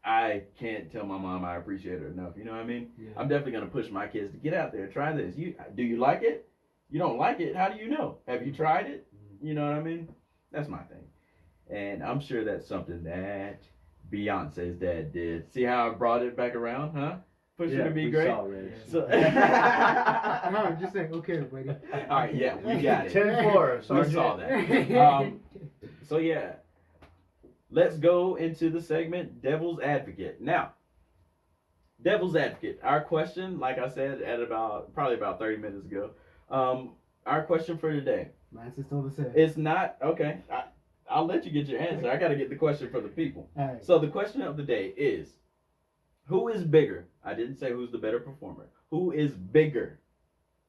Speaker 1: I can't tell my mom I appreciate her enough. You know what I mean?
Speaker 2: Yeah.
Speaker 1: I'm definitely gonna push my kids to get out there, try this. Do you like it? You don't like it? How do you know? Have you tried it? You know what I mean? That's my thing, and I'm sure that's something that Beyonce's dad did. See how I brought it back around, huh? push her
Speaker 3: Yeah,
Speaker 1: to be
Speaker 3: we
Speaker 1: great.
Speaker 3: saw Reg.
Speaker 1: So,
Speaker 2: No, I'm just saying, okay, buddy.
Speaker 1: all right, yeah, we got it.
Speaker 3: 10-4,
Speaker 1: We
Speaker 3: Sergeant.
Speaker 1: saw that. So yeah, let's go into the segment Devil's Advocate. Now, Devil's Advocate. Our question, like I said, at probably about 30 minutes ago. Our question for today.
Speaker 2: Mine's still the same.
Speaker 1: It's not okay. I'll let you get your answer. I got to get the question for the people.
Speaker 2: All right.
Speaker 1: So the question of the day is, who is bigger? I didn't say who's the better performer. Who is bigger,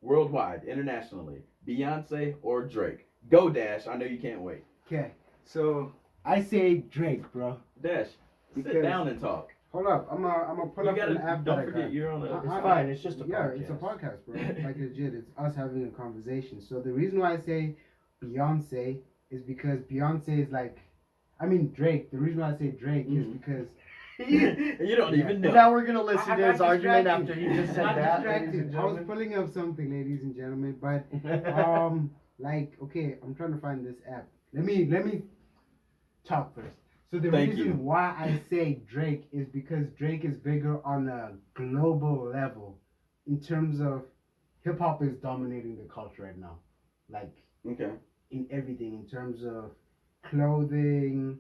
Speaker 1: worldwide, internationally, Beyonce or Drake? Go Dash. I know you can't wait.
Speaker 2: Okay, so I say Drake, bro.
Speaker 1: Dash, sit
Speaker 2: Because-
Speaker 1: down and talk.
Speaker 2: Hold up, I'm gonna pull
Speaker 1: You
Speaker 2: up
Speaker 1: gotta
Speaker 2: an app that I
Speaker 1: don't forget
Speaker 2: got.
Speaker 1: you're on a.
Speaker 3: It's fine. It's just a
Speaker 2: Yeah,
Speaker 3: podcast.
Speaker 2: it's a podcast, bro. Like legit, it's us having a conversation. So the reason why I say Beyonce is because Beyonce is like, I mean Drake. The reason why I say Drake is
Speaker 1: Mhm.
Speaker 2: because
Speaker 1: You don't even know.
Speaker 3: And now we're gonna listen
Speaker 2: I
Speaker 3: to
Speaker 2: got
Speaker 3: his argument
Speaker 2: distracted.
Speaker 3: after he just said
Speaker 2: I'm
Speaker 3: that, ladies
Speaker 2: distracted.
Speaker 3: and
Speaker 2: I was
Speaker 3: gentlemen.
Speaker 2: pulling up something, ladies and gentlemen, but like, okay, I'm trying to find this app. Let me talk first. So the
Speaker 1: Thank
Speaker 2: reason
Speaker 1: you.
Speaker 2: why I say Drake is because Drake is bigger on a global level in terms of hip hop is dominating the culture right now. Like
Speaker 1: Okay.
Speaker 2: in everything, in terms of clothing,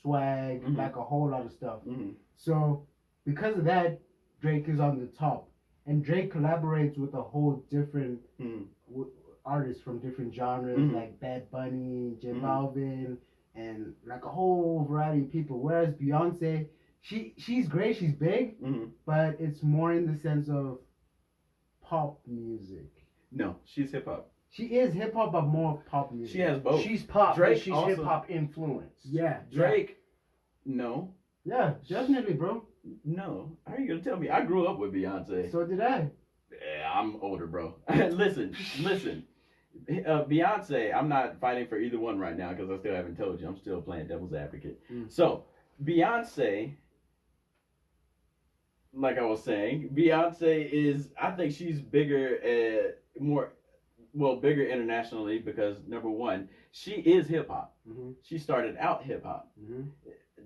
Speaker 2: swag,
Speaker 1: Mhm.
Speaker 2: like a whole lot of stuff.
Speaker 1: Mm-hmm.
Speaker 2: So because of that, Drake is on the top. And Drake collaborates with a whole different
Speaker 1: Mm-hmm.
Speaker 2: artists from different genres,
Speaker 1: Mhm.
Speaker 2: like Bad Bunny, J
Speaker 1: Mhm.
Speaker 2: Balvin, and like a whole variety of people. Whereas Beyonce, she's great, she's big,
Speaker 1: Mm-hmm.
Speaker 2: but it's more in the sense of pop music.
Speaker 1: No, she's hip hop.
Speaker 2: She is hip hop, but more pop music.
Speaker 1: She has both.
Speaker 3: She's pop,
Speaker 1: Drake
Speaker 3: but she's
Speaker 1: also-
Speaker 3: hip hop influenced.
Speaker 2: Yeah,
Speaker 1: Drake. No.
Speaker 2: Yeah, definitely, bro.
Speaker 1: No. How are you gonna tell me? I grew up with Beyonce.
Speaker 2: So did I.
Speaker 1: Yeah, I'm older, bro. listen. Beyonce, I'm not fighting for either one right now because I still haven't told you. I'm still playing devil's advocate. So, Beyonce, like I was saying, Beyonce is, I think she's bigger, bigger internationally because number one, she is hip hop.
Speaker 2: Mm-hmm.
Speaker 1: She started out hip hop.
Speaker 2: Mm-hmm.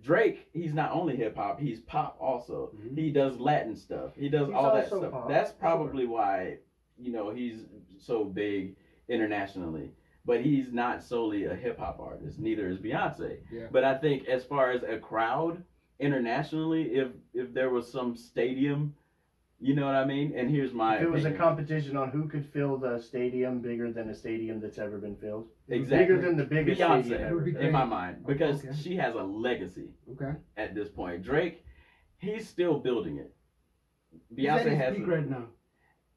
Speaker 1: Drake, he's not only hip hop, he's pop also.
Speaker 2: Mhm.
Speaker 1: He does Latin stuff. He does
Speaker 3: He's
Speaker 1: all that
Speaker 3: also
Speaker 1: stuff.
Speaker 3: pop,
Speaker 1: That's probably why, he's so big internationally. But he's not solely a hip hop artist. Neither is Beyonce.
Speaker 2: Yeah.
Speaker 1: But I think as far as a crowd internationally, if there was some stadium, you know what I mean? And here's my
Speaker 3: If it was a
Speaker 1: opinion.
Speaker 3: competition on who could fill the stadium bigger than a stadium that's ever been filled.
Speaker 1: Exactly.
Speaker 3: Bigger than the biggest stadium
Speaker 1: Beyonce,
Speaker 3: ever
Speaker 2: Would be
Speaker 3: filled.
Speaker 1: in my mind, because
Speaker 2: Okay.
Speaker 1: she has a legacy
Speaker 2: Okay.
Speaker 1: at this point. Drake, he's still building it.
Speaker 2: He's at
Speaker 1: Beyonce
Speaker 2: his
Speaker 1: has.
Speaker 2: peak right now.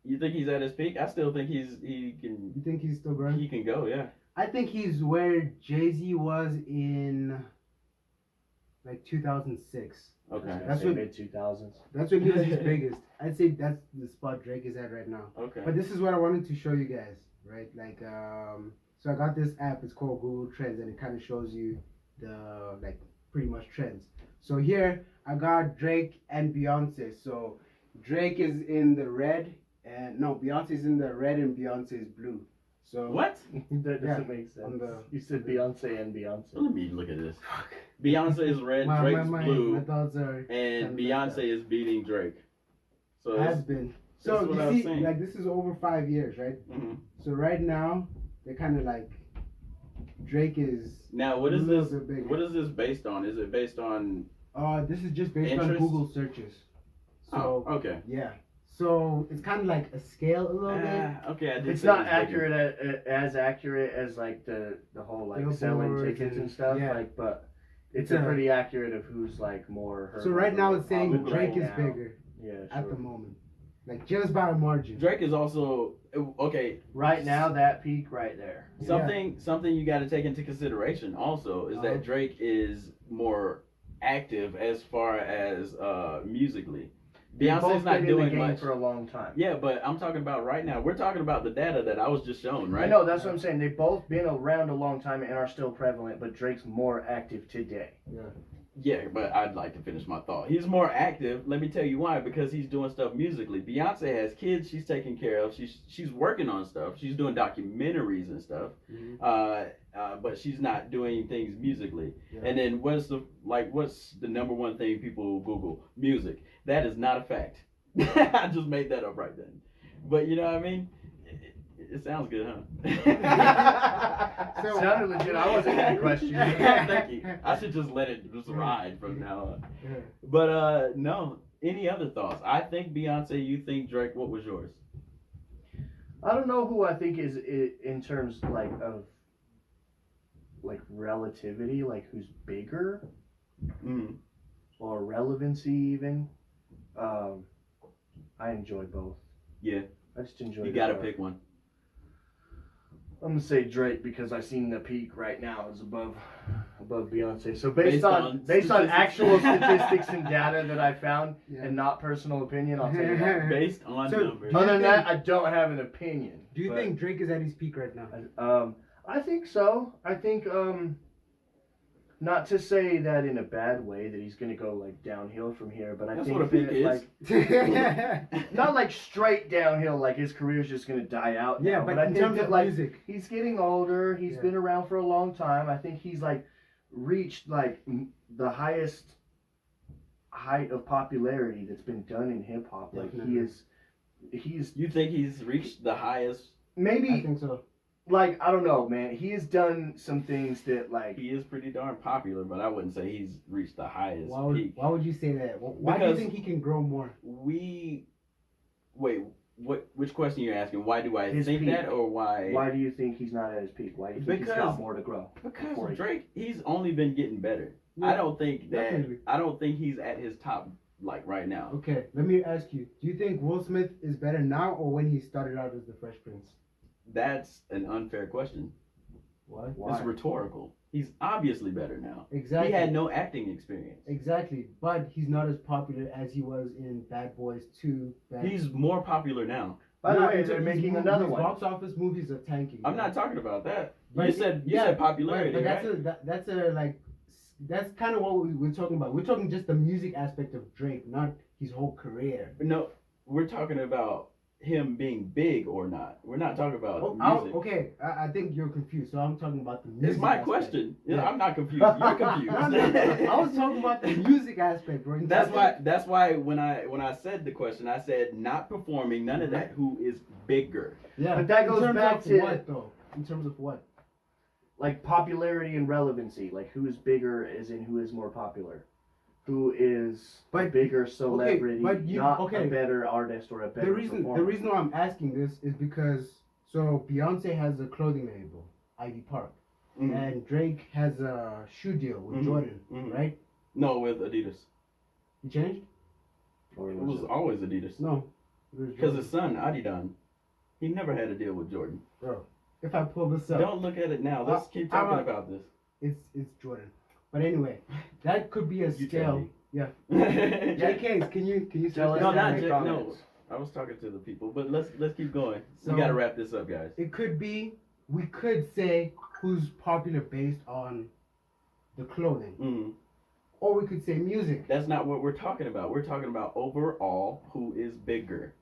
Speaker 1: You think he's at his peak? I still think he can
Speaker 2: You think he's still growing?
Speaker 1: he can go. Yeah.
Speaker 2: I think he's where Jay-Z was in like 2006.
Speaker 1: Okay.
Speaker 2: That's what-
Speaker 3: mid 2000s.
Speaker 2: That's when he was his biggest. I'd say that's the spot Drake is at right now.
Speaker 1: Okay.
Speaker 2: But this is what I wanted to show you guys, right? Like, so I got this app. It's called Google Trends, and it kind of shows you the like pretty much trends. So here I got Drake and Beyonce. So Drake is in the red, and no, Beyonce's in the red, and Beyonce is blue. So
Speaker 1: What?
Speaker 3: That
Speaker 2: Yeah,
Speaker 3: doesn't make sense.
Speaker 2: on the-
Speaker 3: You said Beyonce and Beyonce.
Speaker 1: Let me look at this. Beyonce is red,
Speaker 2: my
Speaker 1: Drake's
Speaker 2: my
Speaker 1: blue,
Speaker 2: thoughts are
Speaker 1: and
Speaker 2: kinda messed
Speaker 1: Beyonce
Speaker 2: up.
Speaker 1: is beating Drake. So
Speaker 2: Has
Speaker 1: it's,
Speaker 2: been.
Speaker 1: that's
Speaker 2: So
Speaker 1: what I
Speaker 2: you
Speaker 1: was
Speaker 2: see,
Speaker 1: saying.
Speaker 2: like this is over 5 years, right?
Speaker 1: mhm.
Speaker 2: So right now they're kind of like Drake is.
Speaker 1: Now what is
Speaker 2: a little
Speaker 1: this?
Speaker 2: bit bigger.
Speaker 1: What is this based on? Is it based on?
Speaker 2: This is just based on
Speaker 1: Interest?
Speaker 2: Google searches. So
Speaker 1: Oh, okay.
Speaker 2: yeah. So it's kind of like a scale a little bit.
Speaker 1: Okay, I did.
Speaker 3: It's
Speaker 1: say
Speaker 3: not
Speaker 1: it was bigger.
Speaker 3: accurate as accurate as like the whole like selling
Speaker 2: Billboards
Speaker 3: tickets and
Speaker 2: and-
Speaker 3: stuff.
Speaker 2: yeah.
Speaker 3: Like, but it's
Speaker 2: It's
Speaker 3: a
Speaker 2: a-
Speaker 3: pretty accurate of who's like more.
Speaker 2: So right now it's saying
Speaker 1: Google
Speaker 2: Drake
Speaker 1: right
Speaker 2: is
Speaker 3: now.
Speaker 2: bigger
Speaker 3: Yeah,
Speaker 2: at
Speaker 3: sure.
Speaker 2: the moment, like just by a margin.
Speaker 1: Drake is also okay.
Speaker 3: Right now, that peak right there.
Speaker 1: Something you got to take into consideration also is
Speaker 2: Uh-huh.
Speaker 1: that Drake is more active as far as musically.
Speaker 3: They've
Speaker 1: Beyonce's
Speaker 3: both
Speaker 1: not
Speaker 3: been in the
Speaker 1: doing
Speaker 3: game
Speaker 1: much.
Speaker 3: for a long time.
Speaker 1: Yeah, but I'm talking about right now. We're talking about the data that I was just shown, right?
Speaker 3: I know, that's what I'm saying. They've both been around a long time and are still prevalent, but Drake's more active today.
Speaker 1: Yeah, but I'd like to finish my thought. He's more active. Let me tell you why. Because he's doing stuff musically. Beyonce has kids she's taking care of. She's working on stuff. She's doing documentaries and stuff. But she's not doing things musically.
Speaker 2: Yeah.
Speaker 1: And then what's the number one thing people Google? Music. That is not a fact. I just made that up right then. But you know what I mean? It sounds good, huh?
Speaker 3: Sounded legit. I wasn't going to question you.
Speaker 1: Thank you. I should just let it just ride from now on. But no. Any other thoughts? I think Beyonce. You think Drake. What was yours?
Speaker 3: I don't know who I think is in terms like of like relativity, like who's bigger or relevancy even. I enjoy both.
Speaker 1: Yeah.
Speaker 3: I just enjoy.
Speaker 1: You gotta pick one.
Speaker 3: I'm gonna say Drake because I seen the peak right now is above Beyonce. So based on actual statistics and data that I found and not personal opinion, I'll tell you that.
Speaker 1: Based on numbers.
Speaker 3: Other than that, I don't have an opinion.
Speaker 2: Do you think Drake is at his peak right now?
Speaker 3: I think so. I think not to say that in a bad way that he's gonna go like downhill from here, but I
Speaker 1: That's
Speaker 3: think
Speaker 1: what a peak
Speaker 3: that, like not like straight downhill, like his career's just gonna die out.
Speaker 2: Yeah,
Speaker 3: now.
Speaker 2: but
Speaker 3: I
Speaker 2: in
Speaker 3: think
Speaker 2: terms
Speaker 3: that,
Speaker 2: of
Speaker 3: like,
Speaker 2: music,
Speaker 3: he's getting older. He's been around for a long time. I think he's like reached like the highest height of popularity that's been done in hip hop. Like he's.
Speaker 1: You think he's reached the highest?
Speaker 3: Maybe.
Speaker 2: I think so.
Speaker 3: Like, I don't know, man. He has done some things that, like...
Speaker 1: He is pretty darn popular, but I wouldn't say he's reached the highest peak.
Speaker 2: Why would you say that? Why do you think he can grow more?
Speaker 1: Wait, which question you're asking? Why do I
Speaker 3: His
Speaker 1: think
Speaker 3: peak.
Speaker 1: that, or why?
Speaker 3: Why do you think he's not at his peak? Why do you think he's got more to grow?
Speaker 1: Because Drake, he's only been getting better.
Speaker 2: Yeah,
Speaker 1: I don't think
Speaker 2: definitely.
Speaker 1: he's at his top, like, right now.
Speaker 2: Okay, let me ask you. Do you think Will Smith is better now or when he started out as the Fresh Prince?
Speaker 1: That's an unfair question.
Speaker 2: What?
Speaker 1: It's rhetorical. He's obviously better now.
Speaker 2: Exactly.
Speaker 1: He had no acting experience.
Speaker 2: Exactly, but he's not as popular as he was in Bad Boys 2.
Speaker 1: He's more popular now.
Speaker 3: By the way, they're making another one.
Speaker 2: Box office movies are tanking.
Speaker 1: I'm not talking about that.
Speaker 2: But
Speaker 1: you said popularity,
Speaker 2: but
Speaker 1: right?
Speaker 2: that's kind of what we're talking about. We're talking just the music aspect of Drake, not his whole career.
Speaker 1: No, we're talking about him being big or not. We're not talking about music.
Speaker 2: Okay, I think you're confused. So I'm talking about the music.
Speaker 1: It's my
Speaker 2: aspect.
Speaker 1: question.
Speaker 2: Yeah.
Speaker 1: I'm not confused. You're confused.
Speaker 2: I was talking about the music aspect, bro.
Speaker 1: That's why when I said the question, I said not performing, none of that. Who is bigger?
Speaker 2: Yeah,
Speaker 3: but that goes back to
Speaker 2: what though? In terms of what?
Speaker 3: Like popularity and relevancy. Like who is bigger, as in who is more popular. Who is a bigger celebrity, not a better artist or a better performer.
Speaker 2: The reason why I'm asking this is because Beyonce has a clothing label, Ivy Park, and Drake has a shoe deal with Jordan, right?
Speaker 1: No, with Adidas.
Speaker 2: He changed?
Speaker 1: Or it was always Adidas.
Speaker 2: No,
Speaker 1: because his son Adidon, he never had a deal with Jordan.
Speaker 2: Bro, if I pull this up,
Speaker 1: don't look at it now. Let's keep talking about this.
Speaker 2: It's Jordan. But anyway, that could be a scale. Yeah. JKs, can you
Speaker 3: tell us?
Speaker 1: No, not Jake. No, I was talking to the people. But let's keep going. So, we gotta wrap this up, guys.
Speaker 2: It could be. We could say who's popular based on the clothing, or we could say music.
Speaker 1: That's not what we're talking about. We're talking about overall who is bigger.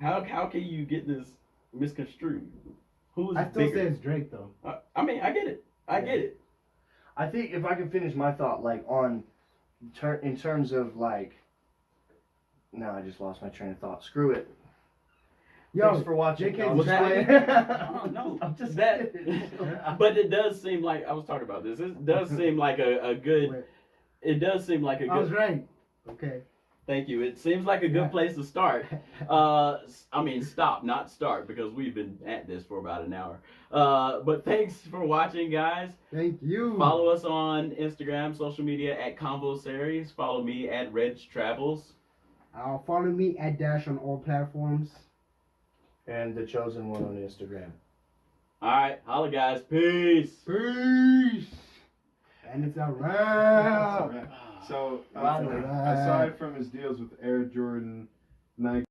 Speaker 1: How can you get this misconstrued? Who's bigger?
Speaker 2: I still say it's Drake though.
Speaker 1: I mean, I get it. I get it.
Speaker 3: I think if I can finish my thought, like in terms of like, no, I just lost my train of thought. Screw it.
Speaker 2: Yo,
Speaker 3: thanks for watching.
Speaker 1: No, I'm just that. But it does seem like I was talking about this. It does seem like a good.
Speaker 2: Wait.
Speaker 1: It does seem like a good.
Speaker 2: I was right. Okay.
Speaker 1: Thank you. It seems like a good place to start. I mean, stop, not start, because we've been at this for about an hour. But thanks for watching, guys.
Speaker 2: Thank you.
Speaker 1: Follow us on Instagram, social media at Convosaries. Follow me at Reg Travels.
Speaker 2: Follow me at Dash on all platforms.
Speaker 3: And the chosen one on Instagram.
Speaker 1: All right, holla, guys. Peace.
Speaker 2: Peace. And it's a wrap.
Speaker 4: So, aside from his deals with Air Jordan, Nike.